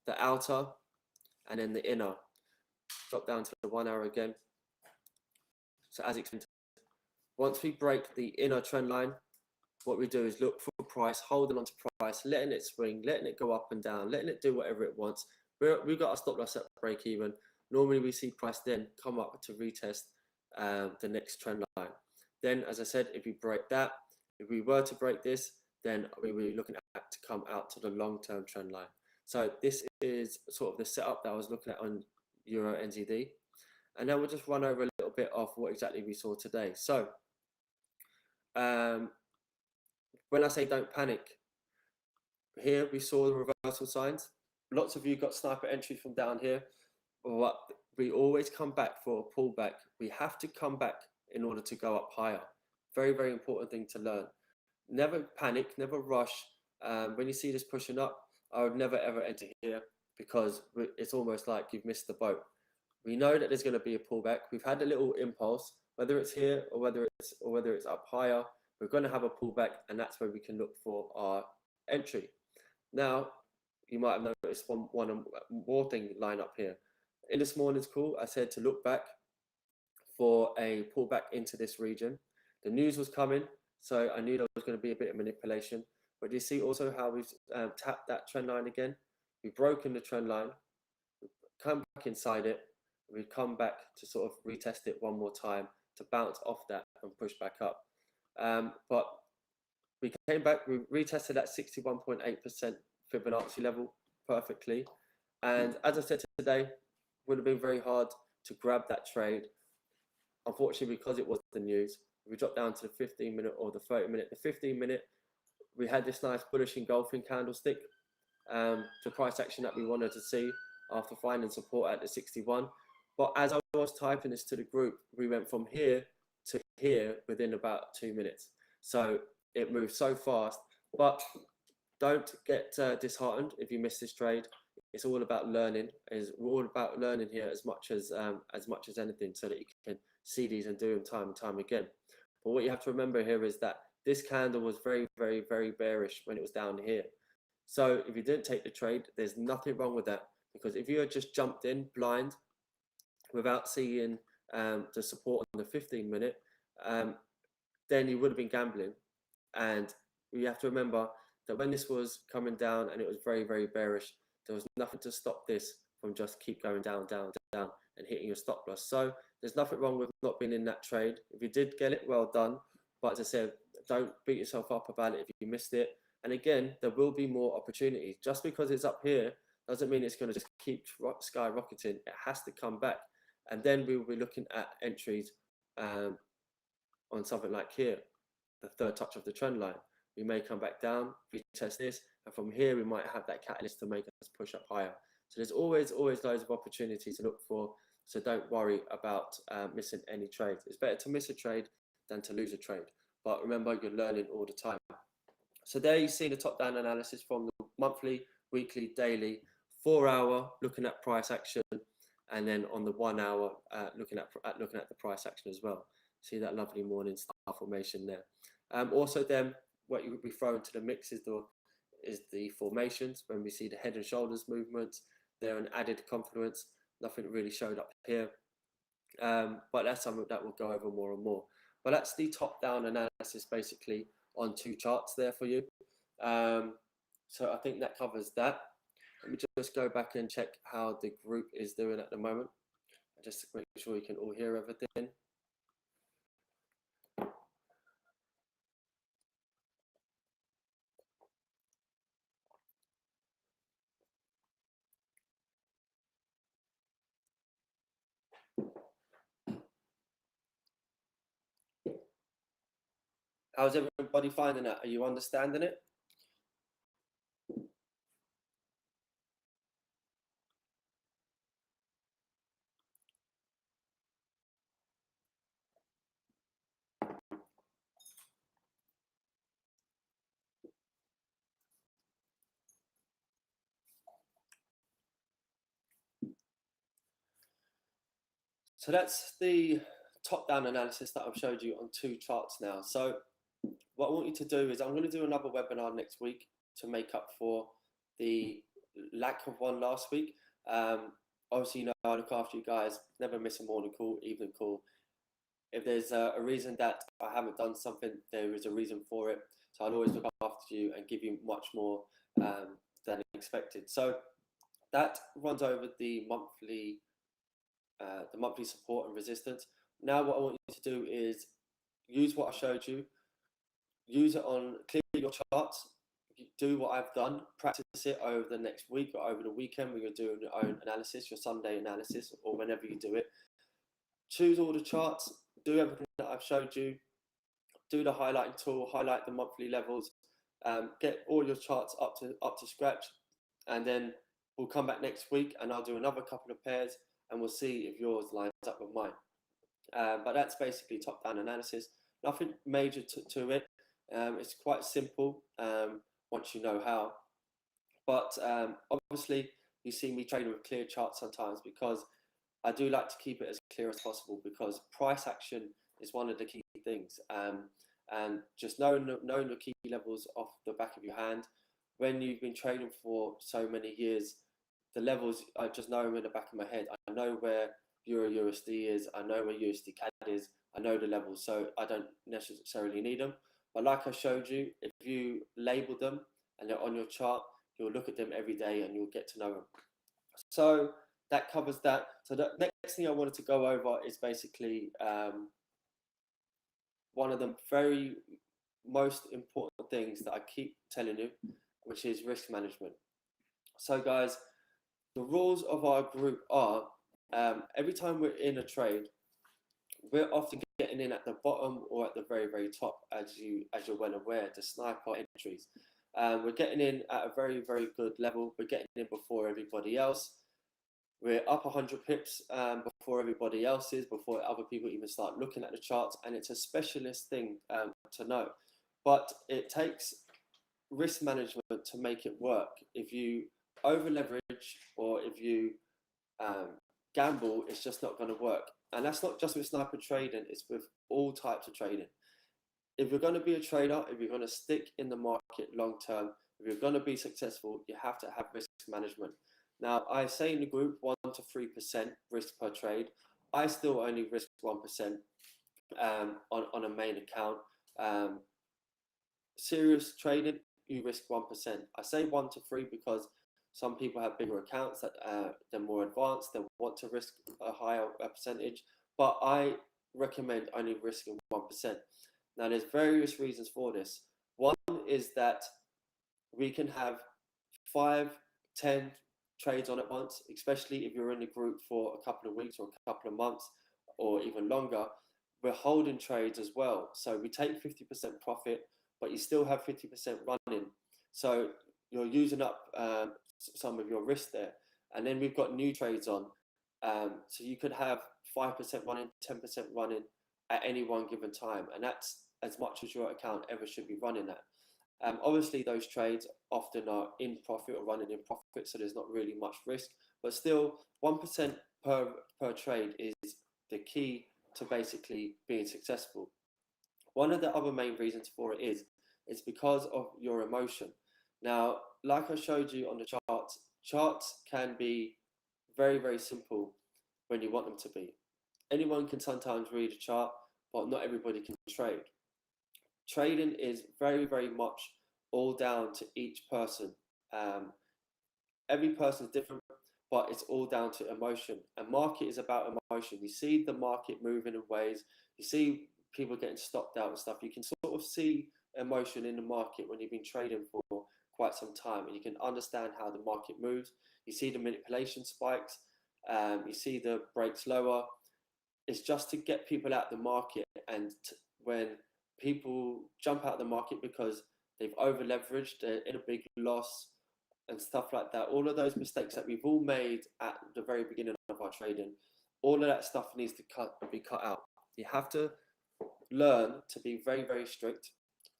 the outer, and then the inner. Drop down to the 1-hour again. So as explained, once we break the inner trend line, what we do is look for price, holding on to price, letting it swing, letting it go up and down, letting it do whatever it wants. We've got a stop loss at break even. Normally we see price then come up to retest the next trend line. Then, as I said, if we break that, if we were to break this, then we were looking at to come out to the long-term trend line. So this is sort of the setup that I was looking at on Euro NZD. And then we'll just run over a little bit of what exactly we saw today. So when I say don't panic, here we saw the reversal signs. Lots of you got sniper entries from down here. But we always come back for a pullback. We have to come back in order to go up higher. Very, very important thing to learn. Never panic, never rush. When you see this pushing up, I would never ever enter here because it's almost like you've missed the boat. We know that there's going to be a pullback. We've had a little impulse, whether it's here or whether it's up higher. We're going to have a pullback, and that's where we can look for our entry. Now, you might have noticed one more thing line up here. In this morning's call, I said to look back for a pullback into this region. The news was coming, so I knew there was going to be a bit of manipulation. But you see also how we've tapped that trend line again. We've broken the trend line, come back inside it, We come back to sort of retest it one more time to bounce off that and push back up. But we came back, we retested that 61.8% Fibonacci level perfectly. And as I said today, would have been very hard to grab that trade. Unfortunately, because it was the news, we dropped down to the 15-minute or the 30-minute. The 15-minute, we had this nice bullish engulfing candlestick, the price action that we wanted to see after finding support at the 61. But as I was typing this to the group, we went from here to here within about 2 minutes. So it moved so fast. But don't get disheartened if you miss this trade. It's all about learning. We're all about learning here as much as anything, so that you can see these and do them time and time again. But what you have to remember here is that this candle was very, very, very bearish when it was down here. So if you didn't take the trade, there's nothing wrong with that, because if you had just jumped in blind without seeing the support on the 15-minute, then you would have been gambling. And you have to remember that when this was coming down and it was very, very bearish, there was nothing to stop this from just keep going down, down, down and hitting your stop loss. So there's nothing wrong with not being in that trade. If you did get it, well done. But as I said, don't beat yourself up about it if you missed it. And again, there will be more opportunities. Just because it's up here doesn't mean it's going to just keep skyrocketing. It has to come back. And then we will be looking at entries on something like here, the third touch of the trend line. We may come back down, retest this, and from here we might have that catalyst to make us push up higher. So there's always loads of opportunities to look for. So don't worry about missing any trades. It's better to miss a trade than to lose a trade. But remember, you're learning all the time. So there you see the top-down analysis from the monthly, weekly, daily, 4 hour looking at price action, and then on the 1 hour looking at the price action as well. See that lovely morning star formation there. Also then, what you would be throwing to the mix is the formations. When we see the head and shoulders movements, they're an added confluence. Nothing really showed up here, but that's something that we'll go over more and more. But that's the top-down analysis basically on 2 charts there for you. So I think that covers that. Let me just go back and check how the group is doing at the moment, just to make sure you can all hear everything. How's everybody finding that? Are you understanding it? So that's the top-down analysis that I've showed you on 2 charts now. So what I want you to do is I'm going to do another webinar next week to make up for the lack of one last week. Obviously, you know, I look after you guys, never miss a morning call, evening call. If there's a reason that I haven't done something, there is a reason for it. So I'll always look after you and give you much more than expected. So that runs over the monthly support and resistance. Now what I want you to do is use what I showed you, use it on, clear your charts, do what I've done, practice it over the next week or over the weekend when you're doing your own analysis, your Sunday analysis, or whenever you do it. Choose all the charts, do everything that I've showed you, do the highlighting tool, highlight the monthly levels, get all your charts up to scratch, and then we'll come back next week and I'll do another couple of pairs and we'll see if yours lines up with mine. But that's basically top-down analysis. Nothing major to it. It's quite simple once you know how. But obviously, you see me trading with clear charts sometimes because I do like to keep it as clear as possible, because price action is one of the key things. And just knowing the key levels off the back of your hand, when you've been trading for so many years, the levels, I just know them in the back of my head. I know where Euro USD is, I know where USD CAD is, I know the levels, so I don't necessarily need them. But like I showed you, if you label them and they're on your chart, you'll look at them every day and you'll get to know them. So that covers that. So the next thing I wanted to go over is basically one of the very most important things that I keep telling you, which is risk management. So guys, the rules of our group are every time we're in a trade, we're often getting in at the bottom or at the very, very top, as you're well aware, the sniper entries. We're getting in at a very, very good level. We're getting in before everybody else. We're up 100 pips before everybody else is, before other people even start looking at the charts, and it's a specialist thing to know. But it takes risk management to make it work. If you over leverage or if you gamble, it's just not going to work. And that's not just with sniper trading, it's with all types of trading. If you're going to be a trader, if you're going to stick in the market long term, if you're going to be successful, you have to have risk management. Now, I say in the group 1 to 3% risk per trade. I still only risk 1% on a main account. Serious trading, you risk 1%. I say 1 to 3 because some people have bigger accounts that they're more advanced, they want to risk a higher percentage, but I recommend only risking 1%. Now, there's various reasons for this. One is that we can have 5, 10 trades on at once, especially if you're in a group for a couple of weeks or a couple of months or even longer. We're holding trades as well. So we take 50% profit, but you still have 50% running. So you're using up some of your risk there. And then we've got new trades on. So you could have 5% running, 10% running at any one given time. And that's as much as your account ever should be running at. Obviously, those trades often are in profit or running in profit, so there's not really much risk. But still, 1% per trade is the key to basically being successful. One of the other main reasons for it is it's because of your emotion. Now, like I showed you on the charts can be very, very simple when you want them to be. Anyone can sometimes read a chart, but not everybody can trade. Trading is very, very much all down to each person. Every person is different, but it's all down to emotion. And market is about emotion. You see the market moving in ways. You see people getting stopped out and stuff. You can sort of see emotion in the market when you've been trading for quite some time, and you can understand how the market moves. You see the manipulation spikes. You see the breaks lower. It's just to get people out the market, and when people jump out the market because they've over leveraged, they're in a big loss and stuff like that. All of those mistakes that we've all made at the very beginning of our trading, all of that stuff needs to be cut out. You have to learn to be very, very strict.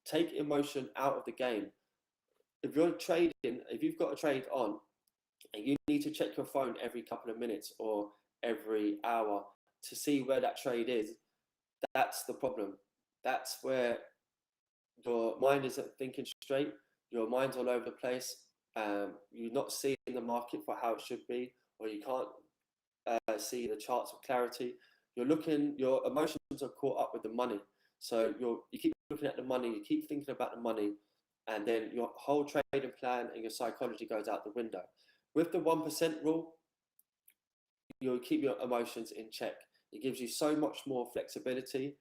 Take emotion out of the game. If you're trading, if you've got a trade on and you need to check your phone every couple of minutes or every hour to see where that trade is, that's the problem. That's where your mind isn't thinking straight. Your mind's all over the place. You're not seeing the market for how it should be, or you can't see the charts with clarity. Your emotions are caught up with the money. So you keep looking at the money, you keep thinking about the money, and then your whole trading plan and your psychology goes out the window. With the 1% rule, you'll keep your emotions in check. It gives you so much more flexibility.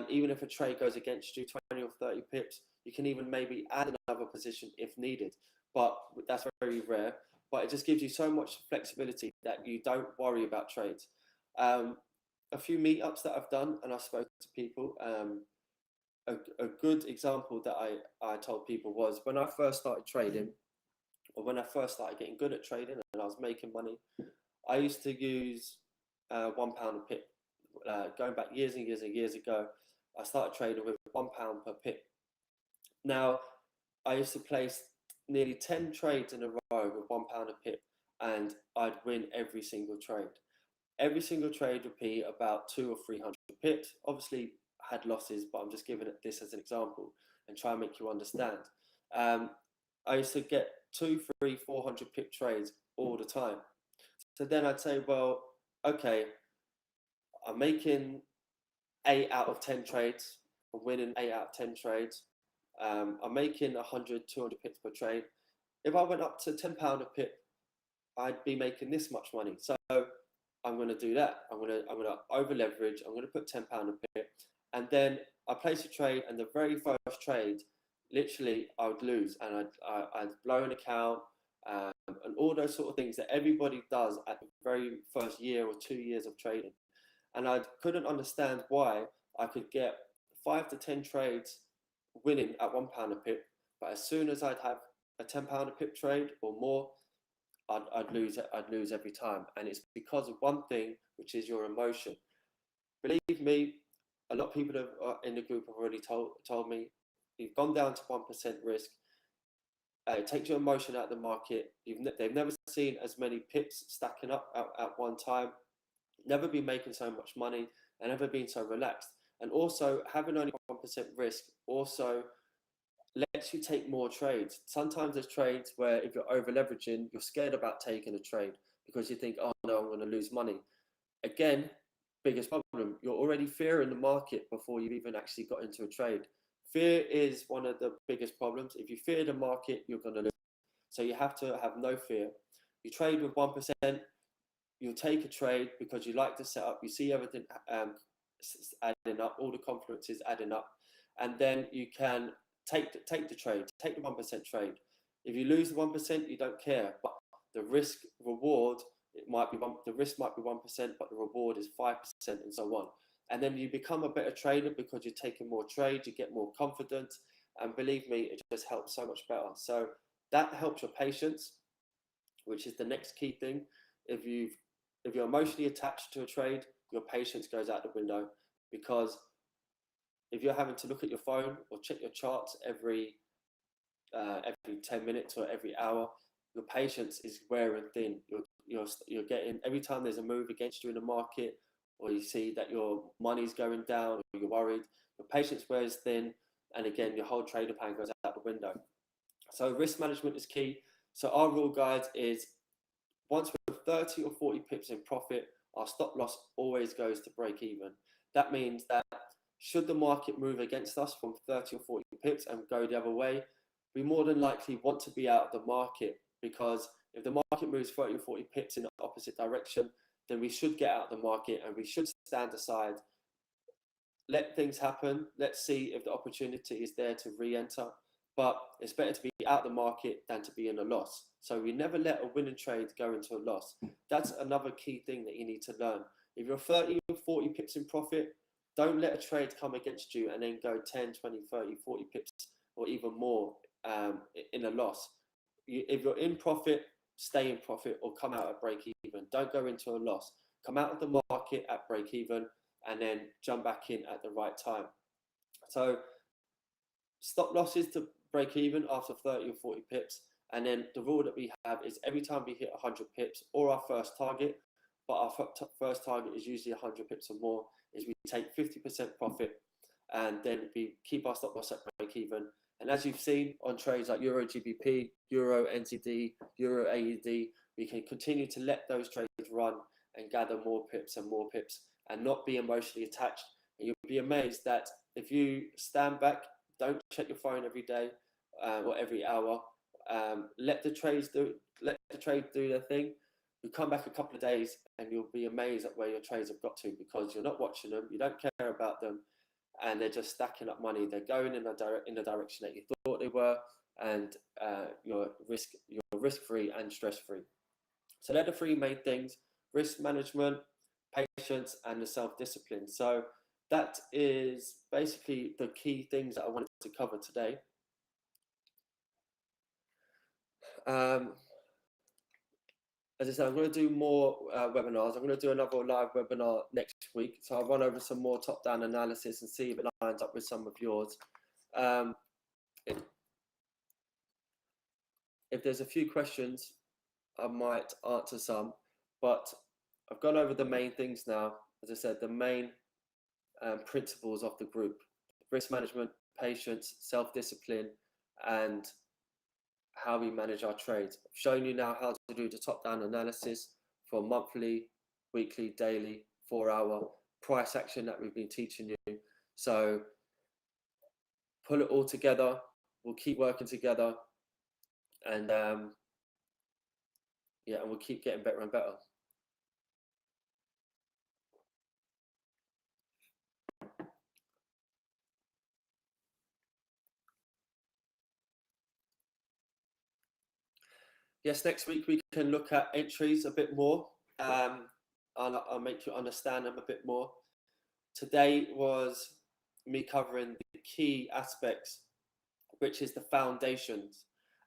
Even if a trade goes against you 20 or 30 pips, you can even maybe add another position if needed. But that's very rare. But it just gives you so much flexibility that you don't worry about trades. A few meetups that I've done, and I've spoken to people. A good example that I told people was when I first started trading, or when I first started getting good at trading and I was making money, I used to use £1 a pip. Going back years and years and years ago, I started trading with £1 per pip. Now, I used to place nearly 10 trades in a row with £1 a pip, and I'd win every single trade. Every single trade would be about 200 or 300 pips. Obviously, I had losses, but I'm just giving this as an example and try and make you understand. I used to get 200, 300, 400 pip trades all the time. So then I'd say, well, okay, I'm making 8 out of 10 trades. I'm winning 8 out of 10 trades. I'm making 100, 200 pips per trade. If I went up to £10 a pip, I'd be making this much money. So I'm going to do that. I'm going to over leverage. I'm going to put £10 a pip, and then I place a trade, and the very first trade, literally, I would lose, and I'd blow an account, and all those sort of things that everybody does at the very first year or 2 years of trading. And I couldn't understand why I could get 5 to 10 trades winning at £1 a pip, but as soon as I'd have a £10 a pip trade or more, I'd lose every time. And it's because of one thing, which is your emotion. Believe me, a lot of people in the group have already told me, you've gone down to 1% risk. It takes your emotion out of the market. They've never seen as many pips stacking up at one time, never been making so much money, and never been so relaxed. And also, having only 1% risk also lets you take more trades. Sometimes there's trades where if you're over leveraging, you're scared about taking a trade because you think, oh no, I'm going to lose money. Again, biggest problem, you're already fearing the market before you've even actually got into a trade. Fear is one of the biggest problems. If you fear the market, you're going to lose. So you have to have no fear. You trade with 1%, you'll take a trade because you like the setup, you see everything adding up, all the confluences adding up, and then you can take the trade, take the 1% trade. If you lose the 1%, you don't care, but the risk reward, the risk might be 1%, but the reward is 5%, and so on. And then you become a better trader because you're taking more trades, you get more confidence, and believe me, it just helps so much better. So that helps your patience, which is the next key thing. If you're emotionally attached to a trade, your patience goes out the window, because if you're having to look at your phone or check your charts every 10 minutes or every hour, your patience is wearing thin. You're getting, every time there's a move against you in the market, or you see that your money's going down, or you're worried, your patience wears thin, and again, your whole trader plan goes out the window. So risk management is key. So our rule guide is, once we're 30 or 40 pips in profit, our stop loss always goes to break even. That means that should the market move against us from 30 or 40 pips and go the other way, we more than likely want to be out of the market, because if the market moves 30 or 40 pips in the opposite direction, then we should get out of the market and we should stand aside, let things happen. Let's see if the opportunity is there to re-enter. But it's better to be out the market than to be in a loss. So we never let a winning trade go into a loss. That's another key thing that you need to learn. If you're 30 or 40 pips in profit, don't let a trade come against you and then go 10, 20, 30, 40 pips or even more in a loss. If you're in profit, stay in profit or come out at break even. Don't go into a loss. Come out of the market at break even and then jump back in at the right time. So stop losses to break even after 30 or 40 pips. And then the rule that we have is every time we hit 100 pips or our first target, but our first target is usually 100 pips or more, is we take 50% profit and then we keep our stop loss at break even. And as you've seen on trades like Euro GBP, Euro NZD, Euro AUD, we can continue to let those trades run and gather more pips and not be emotionally attached. And you'll be amazed that if you stand back, don't check your phone every day or every hour, let the trade do their thing. You come back a couple of days and you'll be amazed at where your trades have got to, because you're not watching them, you don't care about them, and they're just stacking up money. They're going in the direction that you thought they were, and you're risk-free and stress-free. So they're the three main things: risk management, patience, and the self-discipline. So that is basically the key things that I wanted to cover today. As I said, I'm going to do more webinars. I'm going to do another live webinar next week. So I'll run over some more top-down analysis and see if it lines up with some of yours. If there's a few questions, I might answer some, but I've gone over the main things now. As I said, the main principles of the group: risk management, patience, self-discipline, and how we manage our trades. I've shown you now how to do the top-down analysis for monthly, weekly, daily, 4-hour price action that we've been teaching you. So pull it all together. We'll keep working together, and yeah, and we'll keep getting better and better. Yes, next week we can look at entries a bit more. I'll make you understand them a bit more. Today was me covering the key aspects, which is the foundations,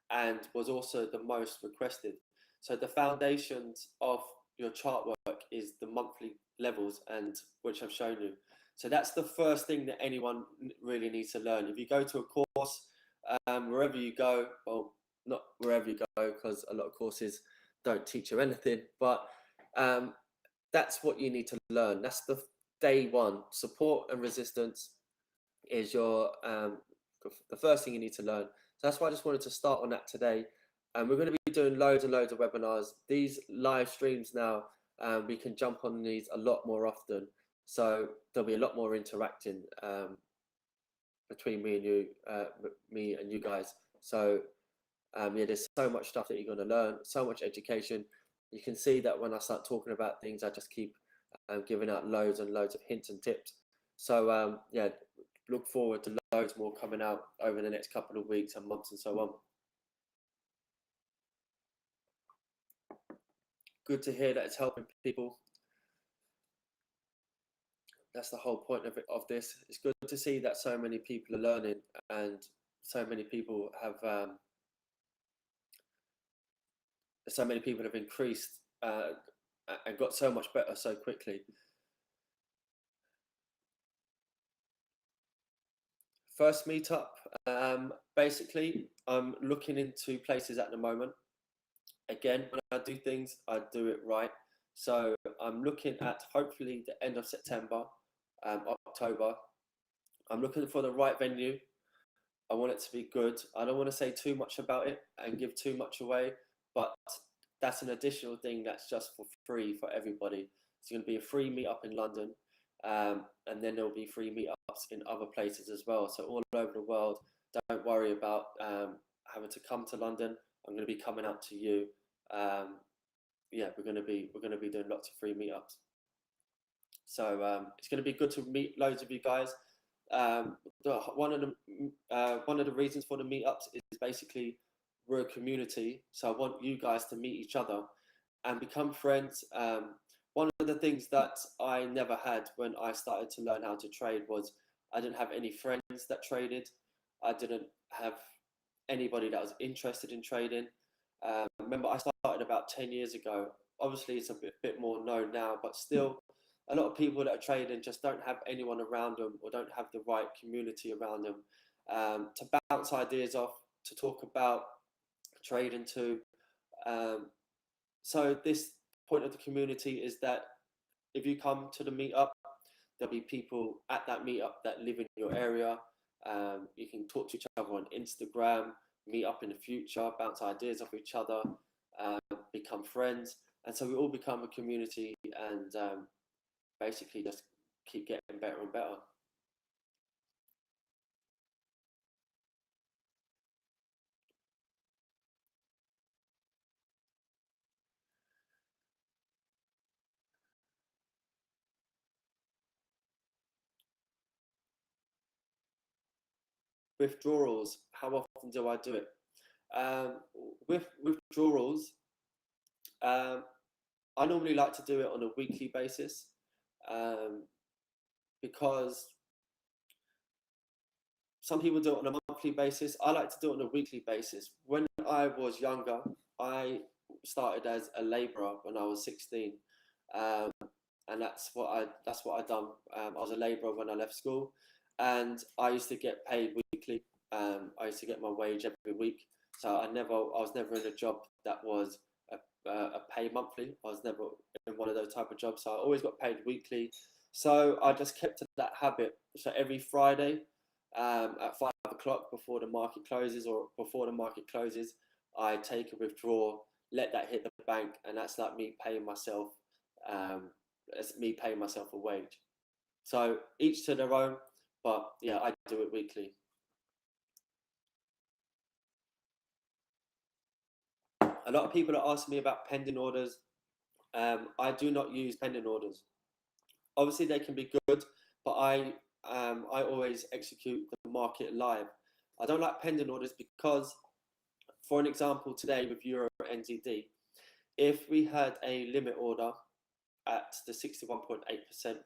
and was also the most requested. So the foundations of your chart work is the monthly levels, and which I've shown you. So that's the first thing that anyone really needs to learn. If you go to a course, wherever you go, well, not wherever you go, because a lot of courses don't teach you anything, but that's what you need to learn. That's the day one. Support and resistance is your the first thing you need to learn. So that's why I just wanted to start on that today. And we're going to be doing loads and loads of webinars. These live streams now, we can jump on these a lot more often. So there'll be a lot more interacting between me and you guys. So yeah, there's so much stuff that you're going to learn, so much education. You can see that when I start talking about things, I just keep giving out loads and loads of hints and tips. So yeah, look forward to loads more coming out over the next couple of weeks and months and so on. Good to hear that it's helping people. That's the whole point of this. It's good to see that so many people are learning and so many people have increased and got so much better so quickly. First meetup, basically, I'm looking into places at the moment. Again, when I do things, I do it right. So I'm looking at hopefully the end of September, October. I'm looking for the right venue. I want it to be good. I don't want to say too much about it and give too much away, but that's an additional thing that's just for free for everybody. It's going to be a free meetup in London, and then there'll be free meetups in other places as well. So all over the world, don't worry about having to come to London. I'm going to be coming out to you. Yeah, we're going to be doing lots of free meetups. So it's going to be good to meet loads of you guys. One of the reasons for the meetups is basically we're a community, so I want you guys to meet each other and become friends. One of the things that I never had when I started to learn how to trade was I didn't have any friends that traded. I didn't have anybody that was interested in trading. Remember, I started about 10 years ago. Obviously, it's a bit more known now, but still, a lot of people that are trading just don't have anyone around them or don't have the right community around them to bounce ideas off, to talk about trading to. So this point of the community is that if you come to the meetup, there'll be people at that meetup that live in your area. You can talk to each other on Instagram, meet up in the future, bounce ideas off each other, become friends. And so we all become a community and basically just keep getting better and better. Withdrawals, how often do I do it? With withdrawals, I normally like to do it on a weekly basis because some people do it on a monthly basis. I like to do it on a weekly basis. When I was younger, I started as a labourer when I was 16, and that's what I done. I was a labourer when I left school, and I used to get paid weekly. I used to get my wage every week. So I was never in a job that was a pay monthly. I was never in one of those type of jobs. So I always got paid weekly. So I just kept to that habit. So every Friday, at 5 o'clock before the market closes or before the market closes, I take a withdrawal, let that hit the bank, and that's like me paying myself. It's me paying myself a wage. So each to their own, but yeah, I do it weekly. A lot of people are asking me about pending orders. I do not use pending orders. Obviously, they can be good, but I always execute the market live. I don't like pending orders because, for an example, today with Euro NZD, if we had a limit order at the 61.8%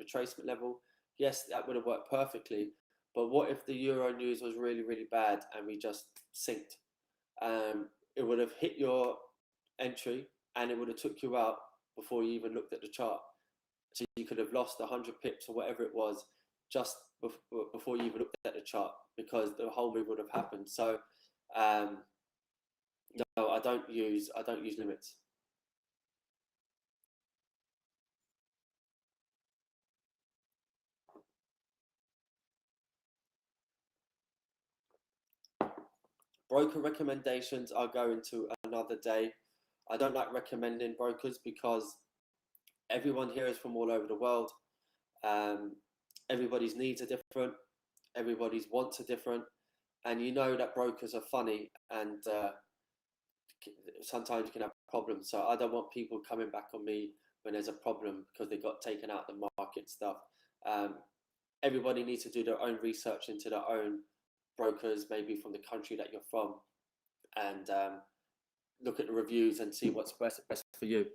retracement level, yes, that would have worked perfectly. But what if the Euro news was really, really bad and we just synced? It would have hit your entry and it would have took you out before you even looked at the chart. So you could have lost 100 pips or whatever it was just before you even looked at the chart, because the whole move would have happened. So no, I don't use limits. Broker recommendations, I'll go into another day. I don't like recommending brokers because everyone here is from all over the world. Everybody's needs are different. Everybody's wants are different. And you know that brokers are funny and sometimes you can have problems. So I don't want people coming back on me when there's a problem because they got taken out the market stuff. Everybody needs to do their own research into their own brokers, maybe from the country that you're from, and look at the reviews and see what's best for you.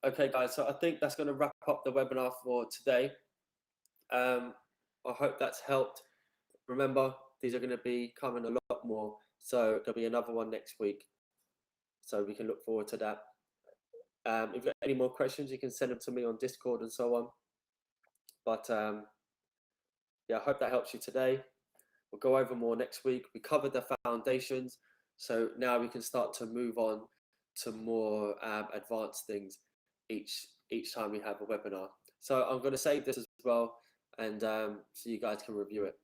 Okay, guys, so I think that's going to wrap up the webinar for today. I hope that's helped. Remember, these are going to be coming a lot more, so there'll be another one next week, so we can look forward to that. If you've got any more questions, you can send them to me on Discord and so on. But yeah, I hope that helps you today. We'll go over more next week. We covered the foundations, so now we can start to move on to more advanced things each time we have a webinar. So I'm going to save this as well, and so you guys can review it.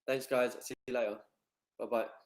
Thanks, guys. See you later. Bye-bye.